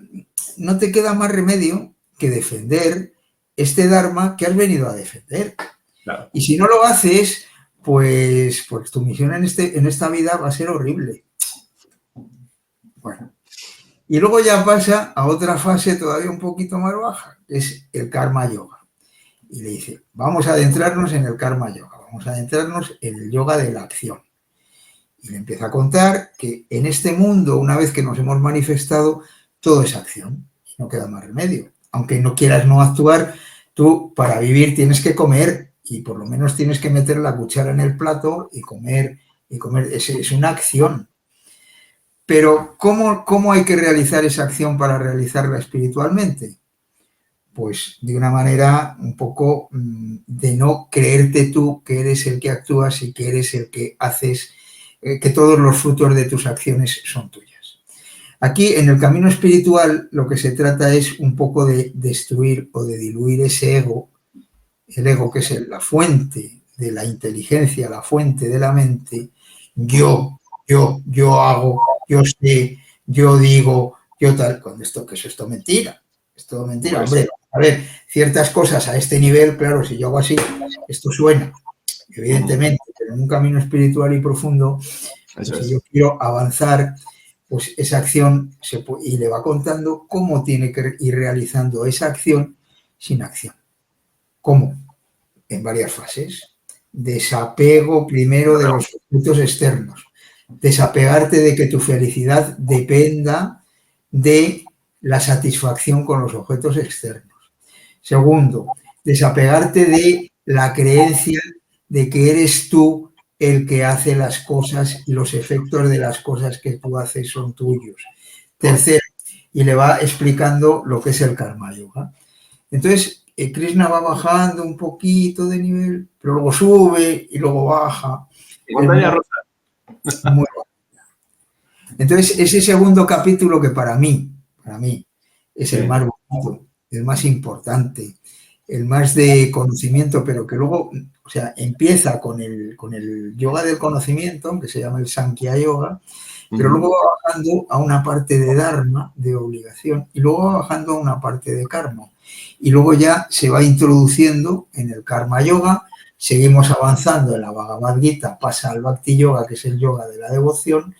no te queda más remedio que defender este Dharma que has venido a defender. Claro. Y si no lo haces, pues tu misión en esta vida va a ser horrible. Bueno. Y luego ya pasa a otra fase todavía un poquito más baja, que es el Karma Yoga. Y le dice, vamos a adentrarnos en el Karma Yoga, vamos a adentrarnos en el yoga de la acción. Y le empieza a contar que en este mundo, una vez que nos hemos manifestado, todo es acción. No queda más remedio. Aunque no quieras no actuar, tú para vivir tienes que comer y por lo menos tienes que meter la cuchara en el plato y comer. Es una acción. Pero ¿cómo hay que realizar esa acción para realizarla espiritualmente? Pues de una manera un poco de no creerte tú que eres el que actúas y que eres el que haces, que todos los frutos de tus acciones son tuyas. Aquí, en el camino espiritual, lo que se trata es un poco de destruir o de diluir ese ego, el ego que es la fuente de la inteligencia, la fuente de la mente. Yo hago, yo sé, yo digo, yo tal. Con esto, que es esto mentira. Es todo mentira. Hombre, a ver, ciertas cosas a este nivel, claro, si yo hago así, esto suena, evidentemente, pero en un camino espiritual y profundo, pues si yo quiero avanzar, pues esa acción y le va contando cómo tiene que ir realizando esa acción sin acción. ¿Cómo? En varias fases. Desapego primero de los objetos externos. Desapegarte de que tu felicidad dependa de la satisfacción con los objetos externos. Segundo, desapegarte de la creencia de que eres tú el que hace las cosas y los efectos de las cosas que tú haces son tuyos. Tercero, y le va explicando lo que es el Karma Yoga. Entonces, Krishna va bajando un poquito de nivel, pero luego sube y luego baja. Montaña rusa. Muy baja. Entonces, ese segundo capítulo que para mí es el más bonito, el más importante, el más de conocimiento, pero que luego, o sea, empieza con el yoga del conocimiento, que se llama el Sankhya Yoga, pero luego va bajando a una parte de Dharma, de obligación, y luego va bajando a una parte de Karma. Y luego ya se va introduciendo en el Karma Yoga, seguimos avanzando en la Bhagavad Gita, pasa al Bhakti Yoga, que es el yoga de la devoción,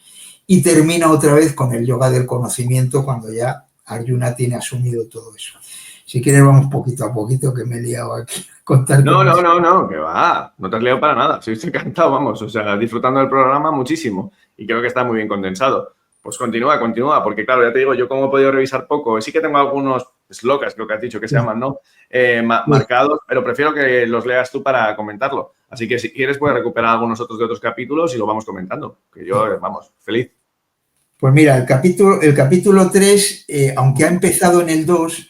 y termina otra vez con el yoga del conocimiento, cuando ya Arjuna tiene asumido todo eso. Si quieres vamos poquito a poquito, que me he liado aquí a contarte. No, que va. No te has liado para nada. Estoy encantado, vamos. O sea, disfrutando del programa muchísimo. Y creo que está muy bien condensado. Pues continúa, porque claro, ya te digo, yo como he podido revisar poco, sí que tengo algunos slokas, creo que has dicho que se llaman, ¿no? Marcados, pero prefiero que los leas tú para comentarlo. Así que si quieres puedes recuperar algunos otros de otros capítulos y lo vamos comentando. Que yo, vamos, feliz. Pues mira, el capítulo 3, aunque ha empezado en el 2,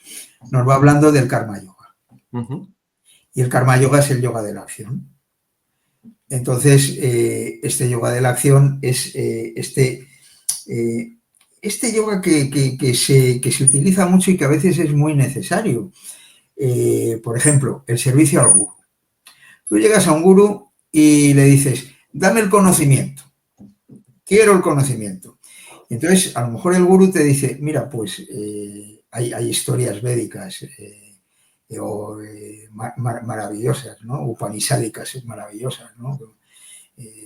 nos va hablando del Karma Yoga. Y el Karma Yoga es el yoga de la acción. Entonces, este yoga de la acción es este yoga que se utiliza mucho y que a veces es muy necesario. Por ejemplo, el servicio al gurú. Tú llegas a un gurú y le dices, dame el conocimiento. Quiero el conocimiento. Entonces, a lo mejor el gurú te dice, mira, pues hay historias védicas maravillosas, ¿no? Upanishádicas maravillosas, ¿no?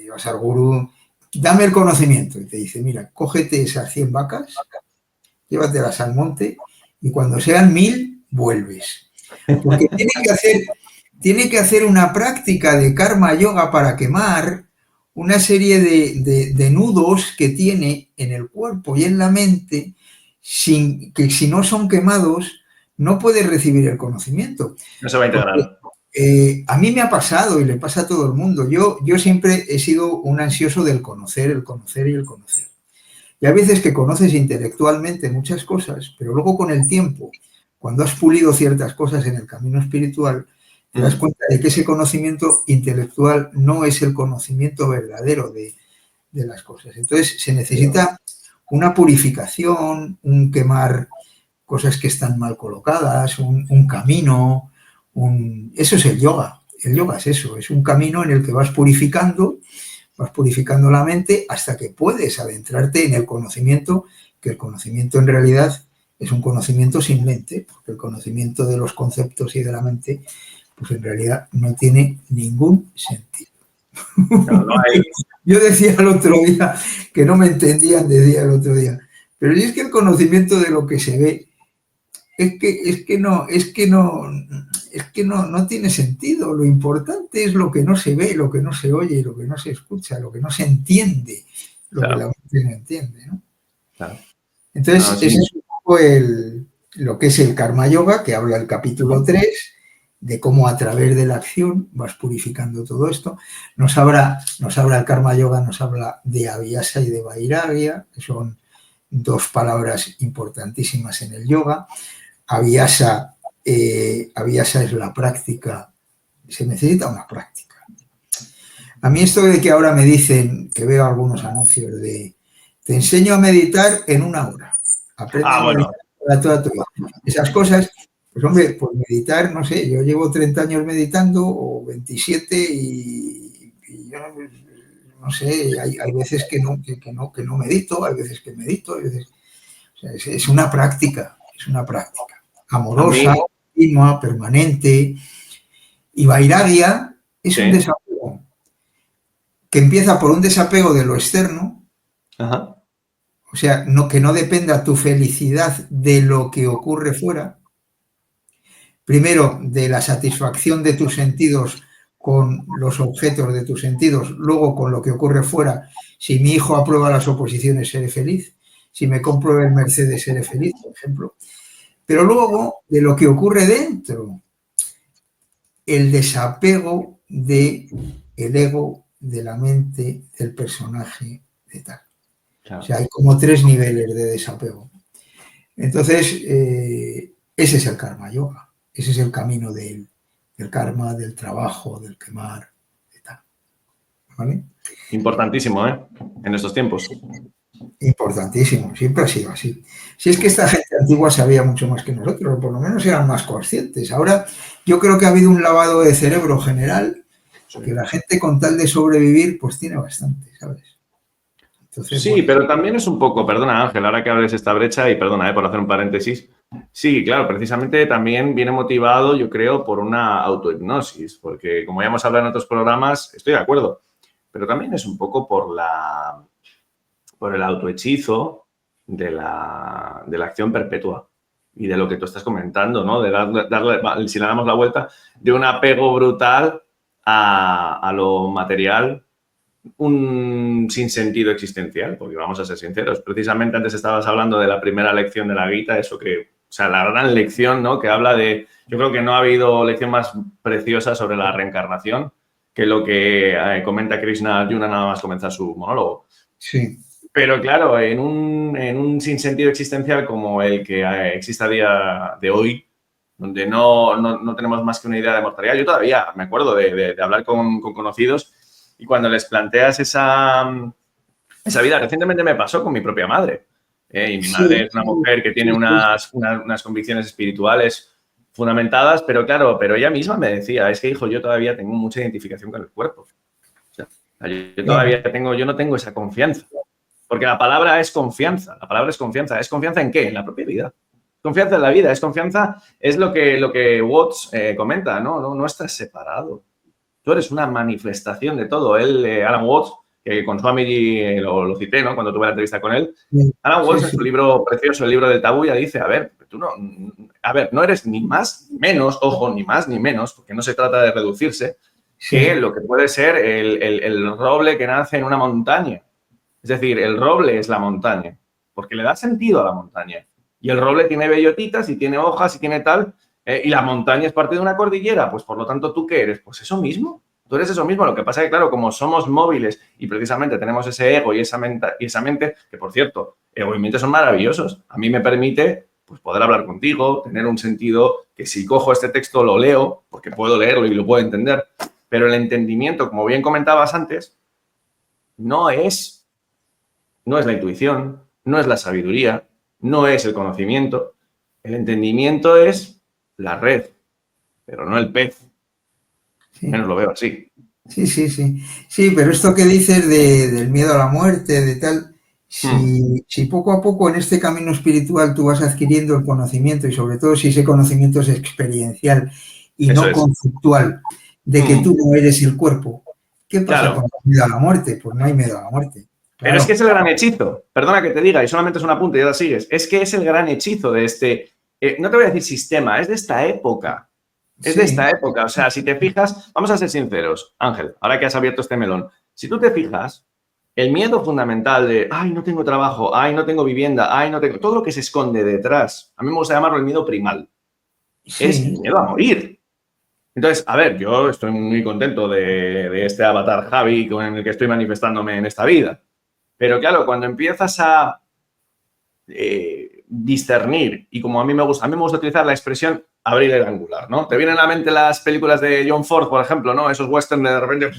Vas al gurú, dame el conocimiento. Y te dice, mira, cógete esas 100 vacas, llévatelas al monte y cuando sean 1000, vuelves. Porque tiene que hacer una práctica de karma yoga para quemar una serie de nudos que tiene en el cuerpo y en la mente, que si no son quemados, no puede recibir el conocimiento. No se va a integrar. A mí me ha pasado y le pasa a todo el mundo. Yo siempre he sido un ansioso del conocer, el conocer y el conocer. Y a veces que conoces intelectualmente muchas cosas, pero luego con el tiempo, cuando has pulido ciertas cosas en el camino espiritual, te das cuenta de que ese conocimiento intelectual no es el conocimiento verdadero de las cosas. Entonces, se necesita una purificación, un quemar cosas que están mal colocadas, un camino, eso es el yoga. El yoga es eso, es un camino en el que vas purificando la mente hasta que puedes adentrarte en el conocimiento, que el conocimiento en realidad es un conocimiento sin mente, porque el conocimiento de los conceptos y de la mente, pues en realidad no tiene ningún sentido. No, no hay... Yo decía el otro día, que no me entendían, decía el otro día, pero es que el conocimiento de lo que se ve es que no tiene sentido. Lo importante es lo que no se ve, lo que no se oye, lo que no se escucha, lo que no se entiende, lo que la mente no entiende, ¿no? Claro. Entonces, ese es un poco lo que es el Karma Yoga, que habla el capítulo 3, de cómo a través de la acción vas purificando todo esto. Nos habla el Karma Yoga, nos habla de Abhyasa y de Vairagya, que son dos palabras importantísimas en el yoga. Abhyasa es la práctica, se necesita una práctica. A mí esto de que ahora me dicen, que veo algunos anuncios de te enseño a meditar en 1 hora. Aprende a meditar para toda tu vida. Esas cosas, pues hombre, pues meditar, no sé, yo llevo 30 años meditando o 27 y yo no sé, hay veces que no medito, hay veces que medito, hay veces, o sea, es una práctica amorosa, continua, permanente. Y Vairagya es un desapego que empieza por un desapego de lo externo. Ajá. O sea, que no dependa tu felicidad de lo que ocurre fuera. Primero, de la satisfacción de tus sentidos con los objetos de tus sentidos, luego con lo que ocurre fuera. Si mi hijo aprueba las oposiciones, seré feliz. Si me compro el Mercedes, seré feliz, por ejemplo. Pero luego, de lo que ocurre dentro, el desapego del ego, de la mente, del personaje, de tal. Claro. O sea, hay como 3 niveles de desapego. Entonces, ese es el Karma Yoga. Ese es el camino del karma, del trabajo, del quemar, de tal. ¿Vale? Importantísimo, ¿eh? En estos tiempos. Importantísimo, siempre ha sido así. Si es que esta gente antigua sabía mucho más que nosotros, o por lo menos eran más conscientes. Ahora yo creo que ha habido un lavado de cerebro general, porque la gente con tal de sobrevivir, pues tiene bastante, ¿sabes? Entonces, sí, bueno. Pero también es un poco, perdona Ángel, ahora que abres esta brecha y perdona por hacer un paréntesis. Sí, claro, precisamente también viene motivado, yo creo, por una autohipnosis, porque como ya hemos hablado en otros programas, estoy de acuerdo, pero también es un poco por el autohechizo de la acción perpetua y de lo que tú estás comentando, ¿no? De darle, si le damos la vuelta, de un apego brutal a lo material, un sinsentido existencial, porque vamos a ser sinceros. Precisamente antes estabas hablando de la primera lección de la Gita, eso que, o sea, la gran lección, ¿no? Que habla de, yo creo que no ha habido lección más preciosa sobre la reencarnación que lo que comenta Krishna Arjuna nada más comenzar su monólogo. Sí. Pero claro, en un sinsentido existencial como el que existe a día de hoy, donde no tenemos más que una idea de mortalidad. Yo todavía me acuerdo de hablar con conocidos y cuando les planteas esa vida, recientemente me pasó con mi propia madre. Y mi madre es una mujer que tiene unas convicciones espirituales fundamentadas, pero claro, pero ella misma me decía, es que hijo, yo todavía tengo mucha identificación con el cuerpo. O sea, yo no tengo esa confianza. Porque la palabra es confianza. La palabra es confianza. ¿Es confianza en qué? En la propia vida. Confianza en la vida. Es confianza, es lo que Watts comenta, ¿no? No estás separado. Tú eres una manifestación de todo. Alan Watts, que con Swamiji lo cité, ¿no? Cuando tuve la entrevista con él. Alan Watts, en su libro precioso, el libro del tabú, ya dice, no eres ni más ni menos, ojo, ni más ni menos, porque no se trata de reducirse, que lo que puede ser el roble que nace en una montaña. Es decir, el roble es la montaña, porque le da sentido a la montaña. Y el roble tiene bellotitas y tiene hojas y tiene tal, y la montaña es parte de una cordillera. Pues, por lo tanto, ¿tú qué eres? Pues eso mismo. Tú eres eso mismo. Lo que pasa es que, claro, como somos móviles y precisamente tenemos ese ego y esa mente, que, por cierto, ego y mente son maravillosos. A mí me permite pues poder hablar contigo, tener un sentido que si cojo este texto lo leo, porque puedo leerlo y lo puedo entender, pero el entendimiento, como bien comentabas antes, no es la intuición, no es la sabiduría, no es el conocimiento. El entendimiento es la red, pero no el pez. Sí. Menos lo veo así. Sí, sí, sí. Sí, pero esto que dices del miedo a la muerte, de tal, si poco a poco en este camino espiritual tú vas adquiriendo el conocimiento y sobre todo si ese conocimiento es experiencial y Eso no es. conceptual, de que tú no eres el cuerpo, ¿qué pasa Claro. con el miedo a la muerte? Pues no hay miedo a la muerte. Pero es que es el gran hechizo. Perdona que te diga, y solamente es un apunte y ahora sigues. Es que es el gran hechizo de este, no te voy a decir sistema, es de esta época. Es de esta época. O sea, si te fijas, vamos a ser sinceros, Ángel, ahora que has abierto este melón, si tú te fijas, el miedo fundamental de, ay, no tengo trabajo, ay, no tengo vivienda, ay, no tengo... Todo lo que se esconde detrás, a mí me gusta llamarlo el miedo primal, es el miedo a morir. Entonces, a ver, yo estoy muy contento de este avatar Javi con el que estoy manifestándome en esta vida. Pero claro, cuando empiezas a discernir, y como a mí me gusta utilizar la expresión abrir el angular, ¿no? Te vienen a la mente las películas de John Ford, por ejemplo, ¿no? Esos westerns de repente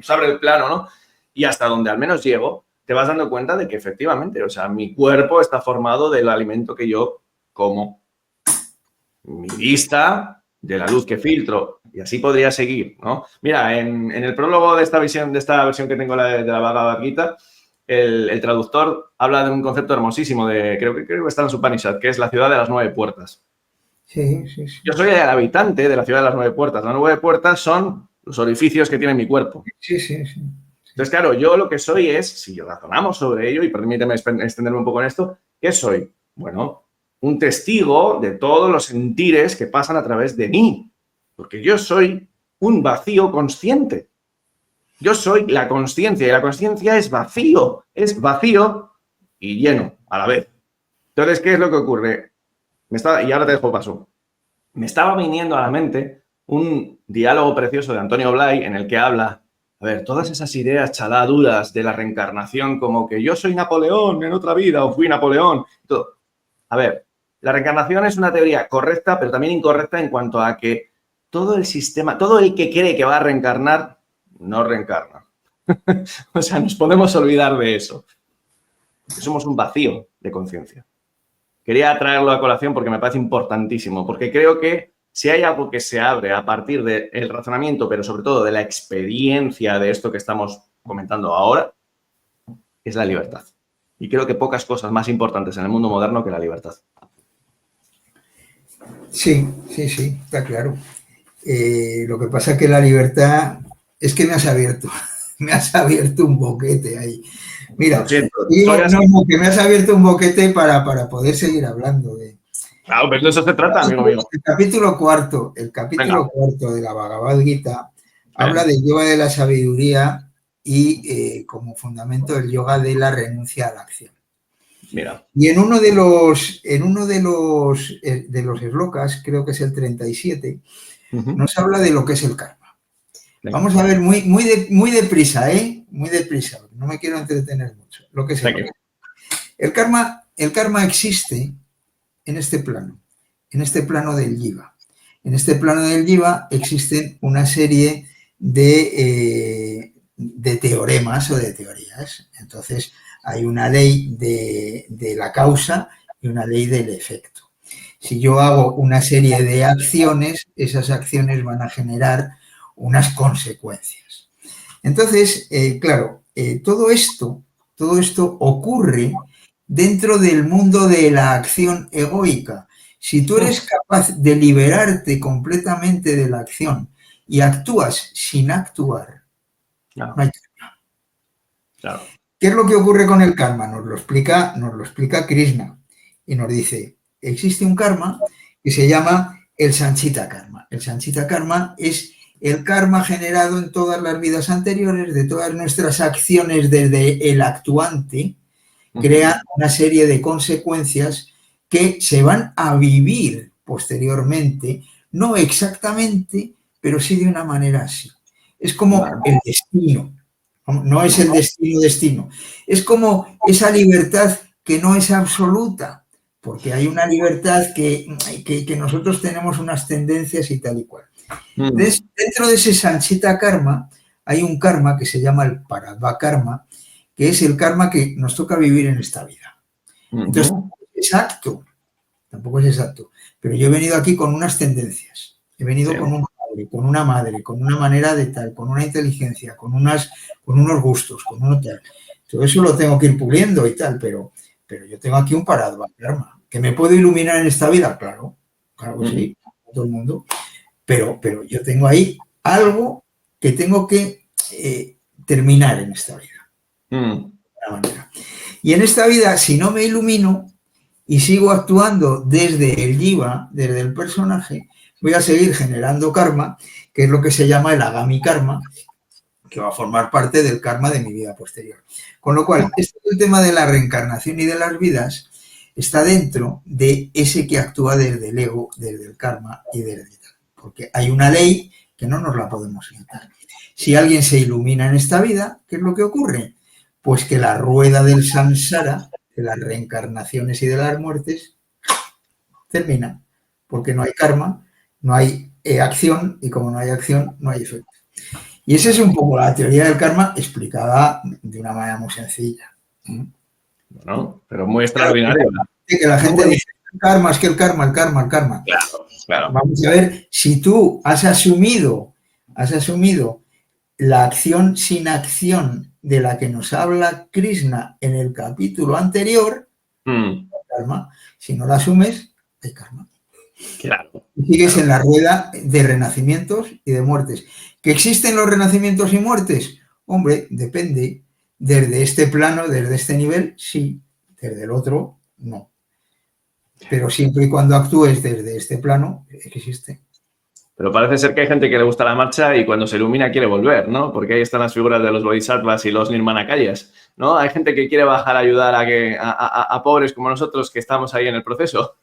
se abre el plano, ¿no? Y hasta donde al menos llego, te vas dando cuenta de que efectivamente, o sea, mi cuerpo está formado del alimento que yo como. Mi vista, de la luz que filtro, y así podría seguir, ¿no? Mira, en el prólogo de esta versión que tengo de la Bhagavad Gita, el traductor habla de un concepto hermosísimo creo que está en su Upanishad, que es la ciudad de las 9 puertas. Sí, sí, sí. Yo soy el habitante de la ciudad de las 9 puertas. Las 9 puertas son los orificios que tiene mi cuerpo. Sí, sí, sí. Entonces, claro, yo lo que soy es, si razonamos sobre ello, y permíteme extenderme un poco en esto, ¿qué soy? Bueno, un testigo de todos los sentires que pasan a través de mí, porque yo soy un vacío consciente. Yo soy la consciencia y la consciencia es vacío y lleno a la vez. Entonces, ¿qué es lo que ocurre? Y ahora te dejo paso. Me estaba viniendo a la mente un diálogo precioso de Antonio Blay en el que habla, a ver, todas esas ideas chaladuras de la reencarnación, como que yo soy Napoleón en otra vida o fui Napoleón. Todo. A ver, la reencarnación es una teoría correcta, pero también incorrecta en cuanto a que todo el sistema, todo el que cree que va a reencarnar, no reencarna. O sea, nos podemos olvidar de eso. Porque somos un vacío de conciencia. Quería traerlo a colación porque me parece importantísimo, porque creo que si hay algo que se abre a partir del razonamiento, pero sobre todo de la experiencia de esto que estamos comentando ahora, es la libertad. Y creo que pocas cosas más importantes en el mundo moderno que la libertad. Sí, sí, sí, está claro. Lo que pasa es que la libertad es que me has abierto un boquete ahí. Mira, no, que me has abierto un boquete para poder seguir hablando de. Claro, pero de eso se trata, amigo mío. El capítulo cuarto de la Bhagavad Gita habla del yoga de la sabiduría y como fundamento del yoga de la renuncia a la acción. Mira. Y en uno de los eslokas, creo que es el 37, nos habla de lo que es el karma. Venga. Vamos a ver muy deprisa, muy deprisa, no me quiero entretener mucho. Lo que es el karma existe en este plano del jiva. En este plano del jiva existen una serie de teoremas o de teorías. Entonces, hay una ley de la causa y una ley del efecto. Si yo hago una serie de acciones, esas acciones van a generar unas consecuencias. Entonces, claro, todo esto ocurre dentro del mundo de la acción egoica. Si tú eres capaz de liberarte completamente de la acción y actúas sin actuar, no hay karma. Claro. ¿Qué es lo que ocurre con el karma? Nos lo explica Krishna y nos dice, existe un karma que se llama el Sanchita Karma. El Sanchita Karma es el karma generado en todas las vidas anteriores, de todas nuestras acciones desde el actuante, crea una serie de consecuencias que se van a vivir posteriormente, no exactamente, pero sí de una manera así. Es como el destino. No es el destino, es como esa libertad que no es absoluta, porque hay una libertad que nosotros tenemos unas tendencias y tal y cual. Dentro de ese Sanchita Karma hay un karma que se llama el Paradva Karma, que es el karma que nos toca vivir en esta vida. Entonces, tampoco es exacto, pero yo he venido aquí con unas tendencias, he venido con un padre, con una madre, con una manera de tal, con una inteligencia, con unos gustos, con uno tal. Todo eso lo tengo que ir puliendo y tal, pero yo tengo aquí un Paradva Karma. ¿Que me puedo iluminar en esta vida? Claro que sí, todo el mundo. Pero yo tengo ahí algo que tengo que terminar en esta vida. De alguna manera. Y en esta vida, si no me ilumino y sigo actuando desde el jiva, desde el personaje, voy a seguir generando karma, que es lo que se llama el agami karma, que va a formar parte del karma de mi vida posterior. Con lo cual, el tema de la reencarnación y de las vidas está dentro de ese que actúa desde el ego, desde el karma y desde tal. Porque hay una ley que no nos la podemos quitar. Si alguien se ilumina en esta vida, ¿qué es lo que ocurre? Pues que la rueda del samsara, de las reencarnaciones y de las muertes, termina. Porque no hay karma, no hay acción, y como no hay acción, no hay efecto. Y esa es un poco la teoría del karma explicada de una manera muy sencilla. Bueno, pero muy extraordinaria. Que la gente dice, el karma, es que el karma. Claro. Vamos a ver, si tú has asumido la acción sin acción de la que nos habla Krishna en el capítulo anterior, karma, si no la asumes, hay karma. Claro. Y sigues en la rueda de renacimientos y de muertes. ¿Que existen los renacimientos y muertes? Hombre, depende. Desde este plano, desde este nivel, sí. Desde el otro, no. Pero siempre y cuando actúes desde este plano, existe. Pero parece ser que hay gente que le gusta la marcha y cuando se ilumina quiere volver, ¿no? Porque ahí están las figuras de los bodhisattvas y los nirmanakayas, ¿no? Hay gente que quiere bajar a ayudar a pobres como nosotros que estamos ahí en el proceso.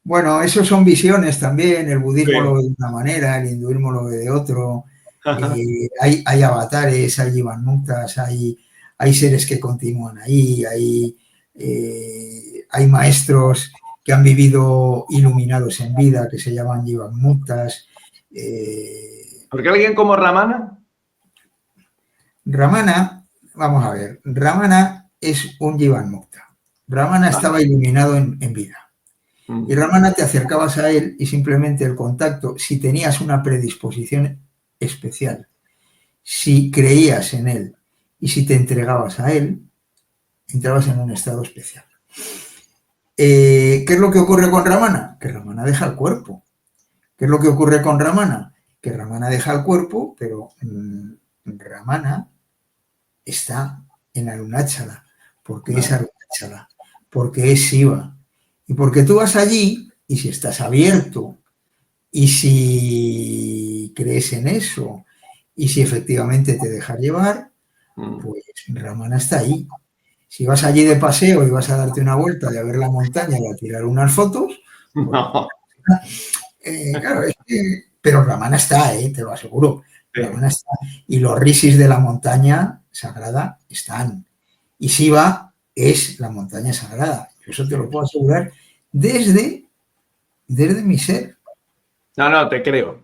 Bueno, eso son visiones también. El budismo lo ve de una manera, el hinduismo lo ve de otro. Hay avatares, hay jivanmuktas, hay seres que continúan ahí, hay maestros que han vivido iluminados en vida, que se llaman jivanmuktas. ¿Por qué alguien como Ramana? Ramana, vamos a ver, Ramana es un jivanmukta. Ramana estaba iluminado en vida. Y Ramana, te acercabas a él y simplemente el contacto, si tenías una predisposición especial, si creías en él y si te entregabas a él, entrabas en un estado especial. ¿Qué es lo que ocurre con Ramana? Que Ramana deja el cuerpo. ¿Qué es lo que ocurre con Ramana? Que Ramana deja el cuerpo, pero Ramana está en Arunachala. ¿Por qué es Arunachala? Porque es Shiva. Y porque tú vas allí y si estás abierto y si crees en eso y si efectivamente te dejas llevar, pues Ramana está ahí. Si vas allí de paseo y vas a darte una vuelta y a ver la montaña y a tirar unas fotos, pues, No. Claro, pero Ramana está, te lo aseguro. Ramana está. Y los rishis de la montaña sagrada están. Y Shiva es la montaña sagrada. Eso te lo puedo asegurar desde mi ser. No, te creo,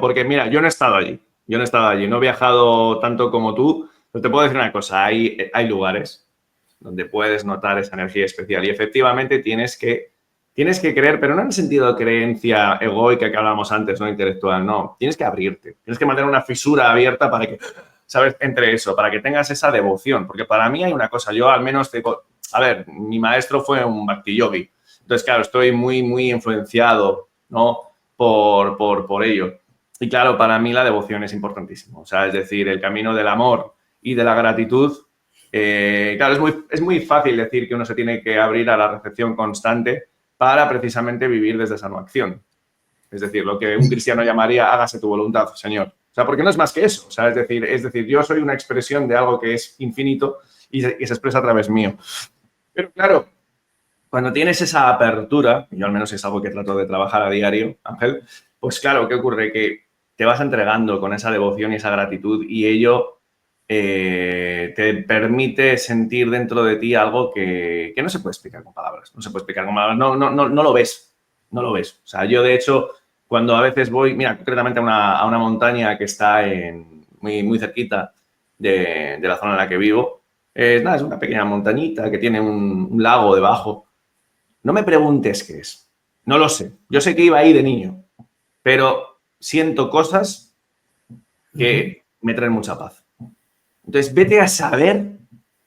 porque mira, yo no he estado allí, no he viajado tanto como tú, pero te puedo decir una cosa, hay lugares donde puedes notar esa energía especial y efectivamente tienes que creer, pero no en el sentido de creencia egoica que hablábamos antes, no intelectual, no, tienes que abrirte, tienes que mantener una fisura abierta para que, ¿sabes?, entre eso, para que tengas esa devoción, porque para mí hay una cosa, yo al menos mi maestro fue un bhakti yogi, entonces claro, estoy muy, muy influenciado, ¿no?, por ello. Y claro, para mí la devoción es importantísimo. O sea, es decir, el camino del amor y de la gratitud, claro, es muy fácil decir que uno se tiene que abrir a la recepción constante para precisamente vivir desde esa no acción. Es decir, lo que un cristiano llamaría hágase tu voluntad, Señor. O sea, porque no es más que eso. O sea, es decir, yo soy una expresión de algo que es infinito y se expresa a través mío. Pero claro, cuando tienes esa apertura, yo al menos es algo que trato de trabajar a diario, Ángel, pues claro, ¿qué ocurre? Que te vas entregando con esa devoción y esa gratitud y ello te permite sentir dentro de ti algo que no se puede explicar con palabras. No se puede explicar con palabras. No lo ves. No lo ves. O sea, yo de hecho, cuando a veces voy, mira, concretamente a una montaña que está muy cerquita de la zona en la que vivo, es una pequeña montañita que tiene un lago debajo. No me preguntes qué es. No lo sé. Yo sé que iba ahí de niño, pero siento cosas que me traen mucha paz. Entonces, vete a saber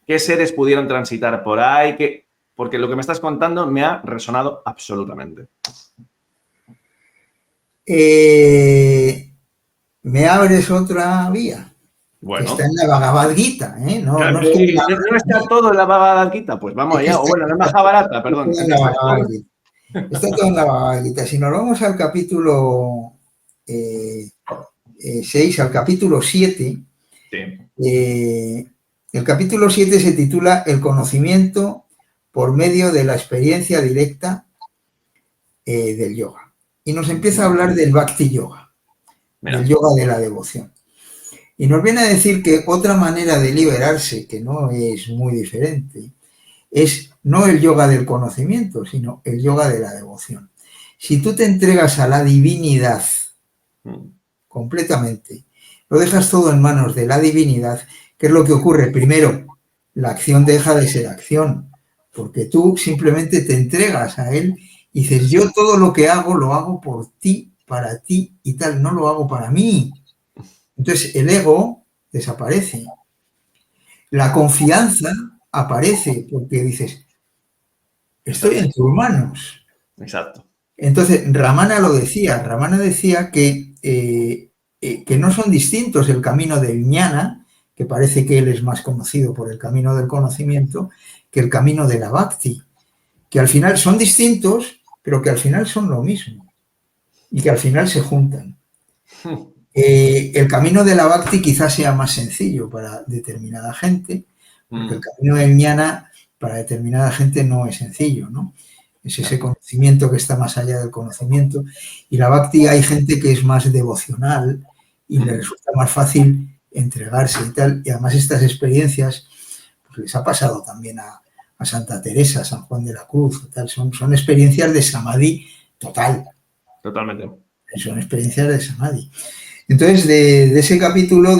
qué seres pudieron transitar por ahí, porque lo que me estás contando me ha resonado absolutamente. Me abres otra vía. Bueno. Que está en la Bhagavad Gita, ¿eh? No está todo en la Bhagavad Gita, pues vamos allá. O bueno, en la Mahabharata, perdón. Está todo en la Bhagavad Gita. Si nos vamos al capítulo 6, al capítulo 7, sí. El capítulo 7 se titula El conocimiento por medio de la experiencia directa del yoga. Y nos empieza a hablar del Bhakti Yoga, del yoga de la devoción. Y nos viene a decir que otra manera de liberarse, que no es muy diferente, es no el yoga del conocimiento, sino el yoga de la devoción. Si tú te entregas a la divinidad completamente, lo dejas todo en manos de la divinidad, ¿qué es lo que ocurre? Primero, la acción deja de ser acción, porque tú simplemente te entregas a él y dices, yo todo lo que hago, lo hago por ti, para ti y tal, no lo hago para mí. Entonces el ego desaparece. La confianza aparece porque dices, estoy en tus manos. Exacto. Entonces Ramana lo decía. Ramana decía que no son distintos el camino del jnana, que parece que él es más conocido por el camino del conocimiento, que el camino de la bhakti. Que al final son distintos, pero que al final son lo mismo. Y que al final se juntan. El camino de la bhakti quizás sea más sencillo para determinada gente, porque el camino del jnana para determinada gente no es sencillo, ¿no? Es ese conocimiento que está más allá del conocimiento. Y la bhakti hay gente que es más devocional y le resulta más fácil entregarse y tal. Y además estas experiencias pues les ha pasado también a Santa Teresa, a San Juan de la Cruz, tal. Son experiencias de samadhi total. Totalmente. Son experiencias de samadhi. Entonces, de ese capítulo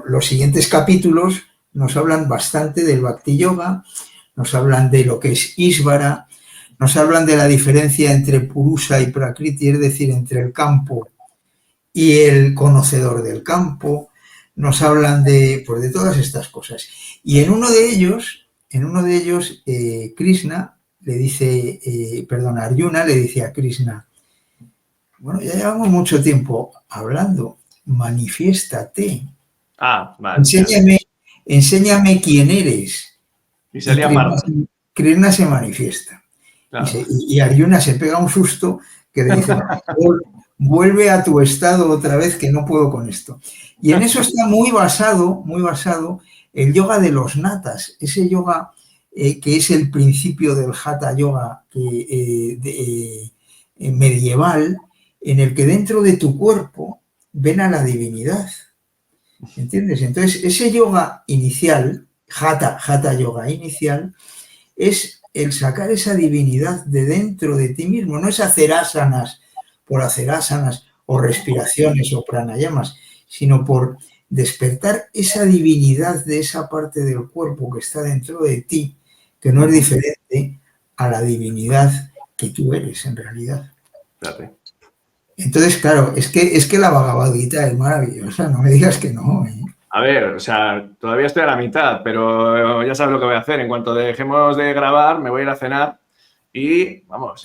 los siguientes capítulos nos hablan bastante del Bhakti Yoga, nos hablan de lo que es Ishvara, nos hablan de la diferencia entre Purusha y Prakriti, es decir, entre el campo y el conocedor del campo, nos hablan de todas estas cosas. Y en uno de ellos Krishna le dice, Arjuna le dice a Krishna, bueno, ya llevamos mucho tiempo hablando, manifiéstate. Vale. Enséñame quién eres. Y salía Krishna se manifiesta. Claro. Y Arjuna se pega un susto que le dice, vuelve a tu estado otra vez que no puedo con esto. Y en eso está muy basado el yoga de los natas, ese yoga que es el principio del hatha yoga medieval, en el que dentro de tu cuerpo ven a la divinidad. ¿Entiendes? Entonces, ese yoga inicial, hatha yoga inicial, es el sacar esa divinidad de dentro de ti mismo. No es hacer asanas por hacer asanas o respiraciones o pranayamas, sino por despertar esa divinidad de esa parte del cuerpo que está dentro de ti, que no es diferente a la divinidad que tú eres en realidad. Fíjate. Entonces, claro, es que la Bhagavad Gita es maravillosa, no me digas que no. A ver, o sea, todavía estoy a la mitad, pero ya sabes lo que voy a hacer. En cuanto dejemos de grabar, me voy a ir a cenar y, vamos,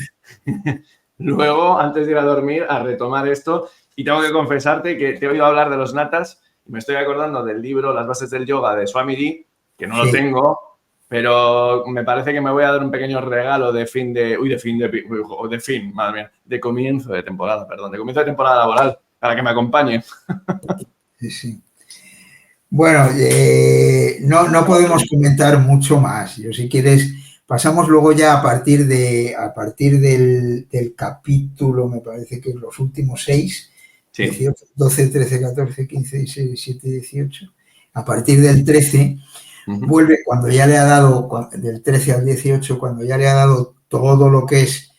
luego, antes de ir a dormir, a retomar esto. Y tengo que confesarte que te he oído hablar de los natas y me estoy acordando del libro Las bases del yoga de Swamiji, que no lo tengo, pero me parece que me voy a dar un pequeño regalo de comienzo de temporada, de comienzo de temporada laboral, para que me acompañe. Sí. Bueno, no podemos comentar mucho más. Yo, si quieres, pasamos luego ya a partir del capítulo, me parece que es los últimos 6 Sí. 18, 12, 13, 14, 15, 16, 17, 18. A partir del 13 vuelve cuando ya le ha dado, del 13 al 18, cuando ya le ha dado todo lo que es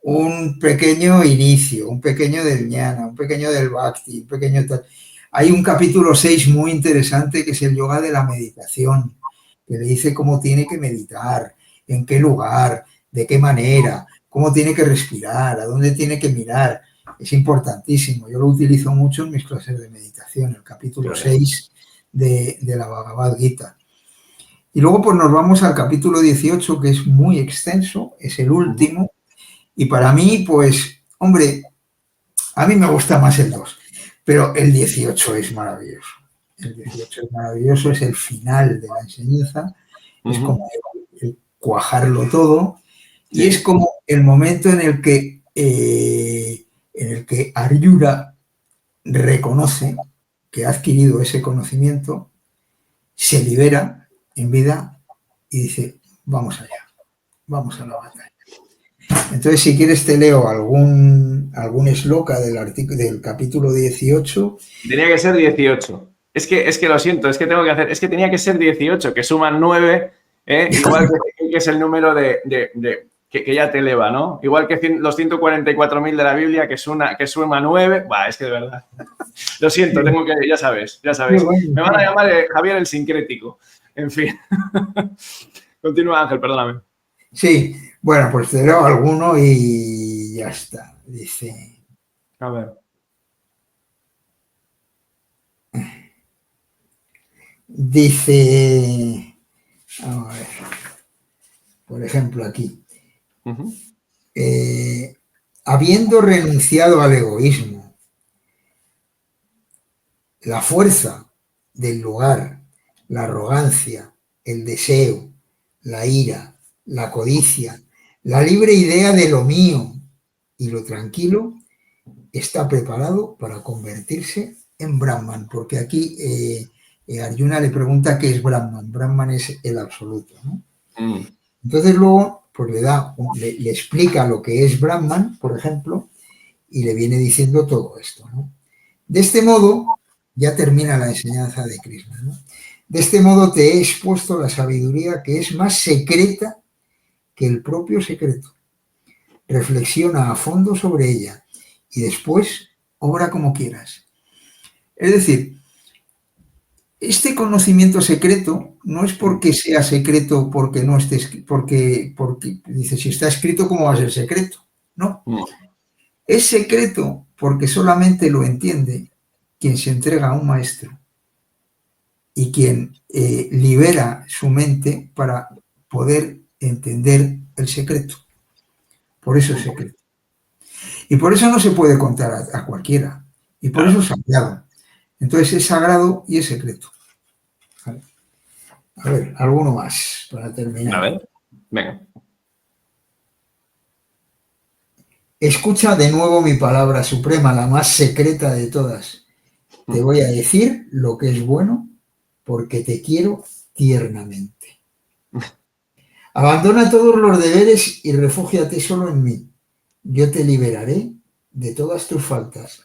un pequeño inicio, un pequeño del jnana, un pequeño del bhakti, un pequeño tal. Hay un capítulo 6 muy interesante que es el yoga de la meditación, que le dice cómo tiene que meditar, en qué lugar, de qué manera, cómo tiene que respirar, a dónde tiene que mirar. Es importantísimo. Yo lo utilizo mucho en mis clases de meditación, el capítulo 6 de la Bhagavad Gita. Y luego pues nos vamos al capítulo 18, que es muy extenso, es el último. Y para mí, pues, hombre, a mí me gusta más el 2, pero el 18 es maravilloso. El 18 es maravilloso, es el final de la enseñanza, es como el cuajarlo todo, y es como el momento en el que Arjuna reconoce que ha adquirido ese conocimiento, se libera en vida y dice, vamos allá, vamos a la batalla. Entonces, si quieres, te leo algún shloka del capítulo 18. Tenía que ser 18. Es que lo siento, es que tengo que hacer, es que tenía que ser 18, que suman 9, igual que es el número que ya te eleva, ¿no? Igual que los 144.000 de la Biblia, que suma 9. Bah, es que de verdad. Lo siento, tengo que, ya sabes. Me van a llamar Javier el sincrético. En fin. Continúa, Ángel, perdóname. Sí, bueno, pues te leo alguno y ya está. Dice. A ver. Dice. A ver. Por ejemplo, aquí. Habiendo renunciado al egoísmo, la fuerza del lugar, la arrogancia, el deseo, la ira, la codicia, la libre idea de lo mío y lo tranquilo, está preparado para convertirse en Brahman, porque aquí Arjuna le pregunta qué es Brahman. Brahman es el absoluto, ¿no? Entonces luego pues le explica lo que es Brahman, por ejemplo, y le viene diciendo todo esto, ¿no? De este modo, ya termina la enseñanza de Krishna, ¿no? De este modo te he expuesto la sabiduría que es más secreta que el propio secreto. Reflexiona a fondo sobre ella y después obra como quieras. Es decir, este conocimiento secreto no es porque sea secreto porque no esté escrito, porque dice, si está escrito, ¿cómo va a ser secreto? No. Es secreto porque solamente lo entiende quien se entrega a un maestro y quien libera su mente para poder entender el secreto. Por eso es secreto. Y por eso no se puede contar a cualquiera. Y por eso es sagrado. Entonces es sagrado y es secreto. ¿Vale? A ver, alguno más para terminar. A ver, venga. Escucha de nuevo mi palabra suprema, la más secreta de todas. Te voy a decir lo que es bueno porque te quiero tiernamente. Abandona todos los deberes y refúgiate solo en mí. Yo te liberaré de todas tus faltas.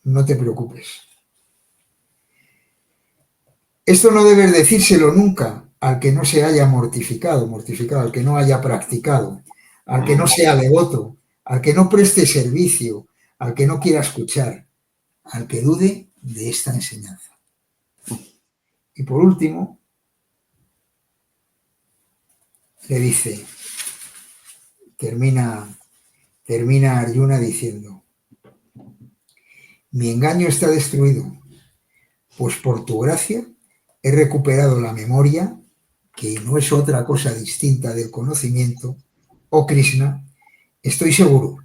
No te preocupes. Esto no debes decírselo nunca al que no se haya mortificado, al que no haya practicado, al que no sea devoto, al que no preste servicio, al que no quiera escuchar, al que dude de esta enseñanza. Y por último, le dice, termina Arjuna diciendo, mi engaño está destruido, pues por tu gracia he recuperado la memoria, que no es otra cosa distinta del conocimiento, oh Krishna, estoy seguro,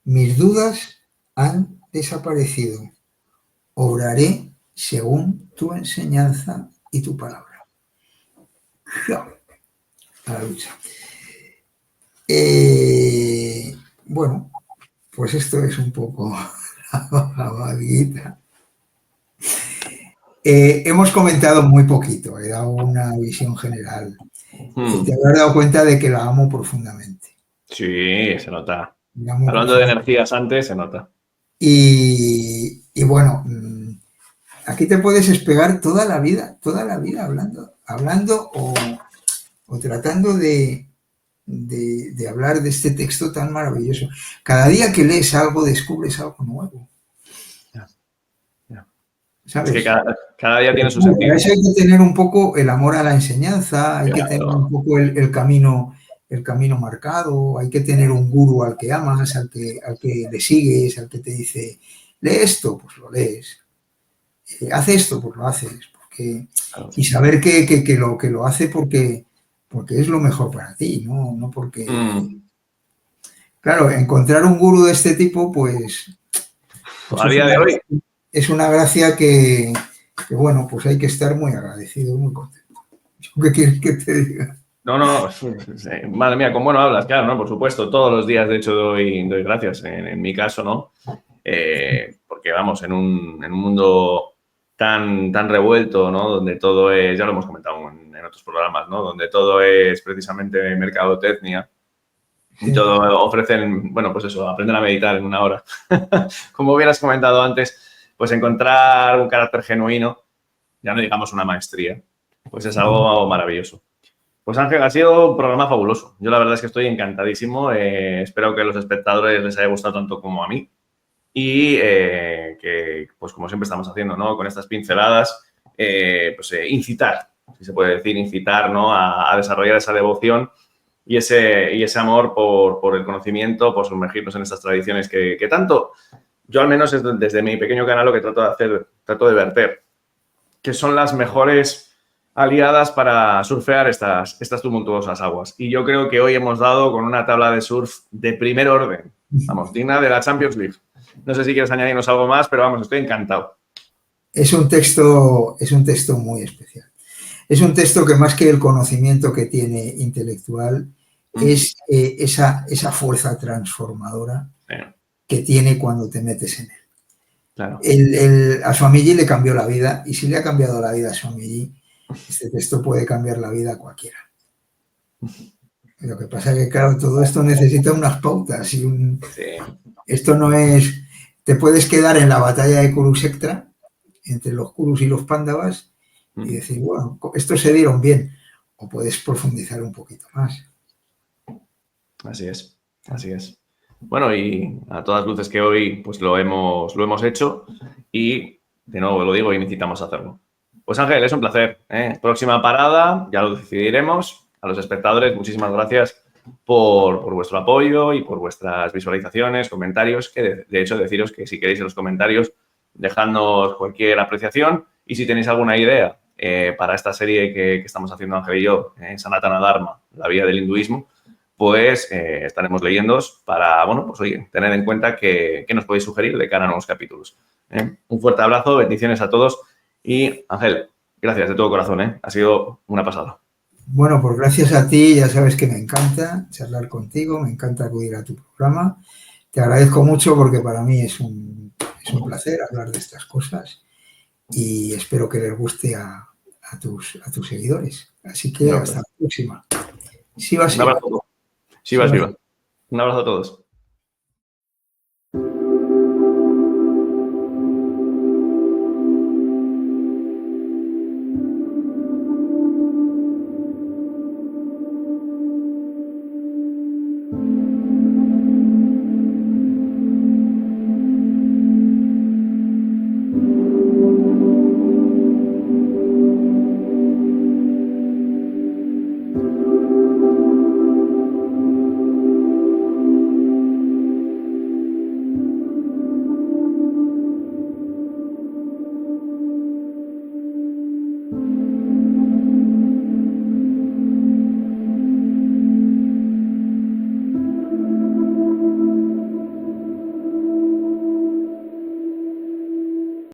mis dudas han desaparecido, obraré según tu enseñanza y tu palabra. A la lucha. Bueno, pues esto es un poco la Bhagavad Gita. Hemos comentado muy poquito, he dado una visión general. Te habrás dado cuenta de que la amo profundamente. Sí, se nota. Hablando de energías antes, se nota. Y bueno, aquí te puedes despegar toda la vida hablando o tratando de hablar de este texto tan maravilloso. Cada día que lees algo, descubres algo nuevo. Ya, ya. ¿Sabes? Es que cada día tiene su Para sentido. eso hay que tener un poco el amor a la enseñanza, hay que tener Claro. un poco el camino marcado, hay que tener un gurú al que amas, al que le sigues, al que te dice, lee esto, pues lo lees. Haz esto, pues lo haces. Claro. Y saber que lo hace porque es lo mejor para ti, no porque... Claro, encontrar un gurú de este tipo, pues A día de hoy. es una gracia que, bueno, pues hay que estar muy agradecido, muy contento. ¿Qué quieres que te diga? No, madre mía, cómo no hablas, claro, ¿no? Por supuesto, todos los días, de hecho, doy gracias, en mi caso, ¿no? Porque vamos, en un mundo tan revuelto, ¿no? Donde todo es, ya lo hemos comentado en otros programas, ¿no? Donde todo es precisamente mercadotecnia y todo ofrecen, bueno, pues eso, aprender a meditar en 1 hora. Como hubieras comentado antes, pues encontrar un carácter genuino, ya no digamos una maestría, pues es algo maravilloso. Pues Ángel, ha sido un programa fabuloso. Yo la verdad es que estoy encantadísimo. Espero que a los espectadores les haya gustado tanto como a mí. Y que, pues como siempre estamos haciendo, ¿no? Con estas pinceladas, incitar, si se puede decir, incitar, ¿no? A desarrollar esa devoción y ese amor por el conocimiento, por sumergirnos en estas tradiciones que tanto, yo al menos desde mi pequeño canal lo que trato de hacer, trato de verter, que son las mejores aliadas para surfear estas tumultuosas aguas. Y yo creo que hoy hemos dado con una tabla de surf de primer orden, vamos, digna de la Champions League. No sé si quieres añadirnos algo más, pero vamos, estoy encantado. Es un texto muy especial. Es un texto que más que el conocimiento que tiene intelectual es esa fuerza transformadora que tiene cuando te metes en él. Claro. A Swamiji le cambió la vida, y si le ha cambiado la vida a Swamiji, este texto puede cambiar la vida a cualquiera. Lo que pasa es que, claro, todo esto necesita unas pautas y esto no es... Te puedes quedar en la batalla de Kurukshetra, entre los Kurus y los Pándavas, y decir, bueno, estos se dieron bien, o puedes profundizar un poquito más. Así es, así es. Bueno, y a todas luces que hoy pues lo hemos hecho y, de nuevo lo digo, y necesitamos hacerlo. Pues Ángel, es un placer, ¿eh? Próxima parada, ya lo decidiremos. A los espectadores, muchísimas gracias por vuestro apoyo y por vuestras visualizaciones, comentarios, que de hecho deciros que si queréis en los comentarios, dejadnos cualquier apreciación y si tenéis alguna idea para esta serie que estamos haciendo Ángel y yo, Sanatana Dharma, la vía del hinduismo, pues estaremos leyéndoos para, bueno, pues oye, tener en cuenta que nos podéis sugerir de cara a nuevos capítulos. Un fuerte abrazo, bendiciones a todos y Ángel, gracias de todo corazón, ha sido una pasada. Bueno, pues gracias a ti, ya sabes que me encanta charlar contigo, me encanta acudir a tu programa. Te agradezco mucho porque para mí es un placer hablar de estas cosas y espero que les guste a tus seguidores. Así que hasta la próxima. Un abrazo. Shiva. Un abrazo a todos.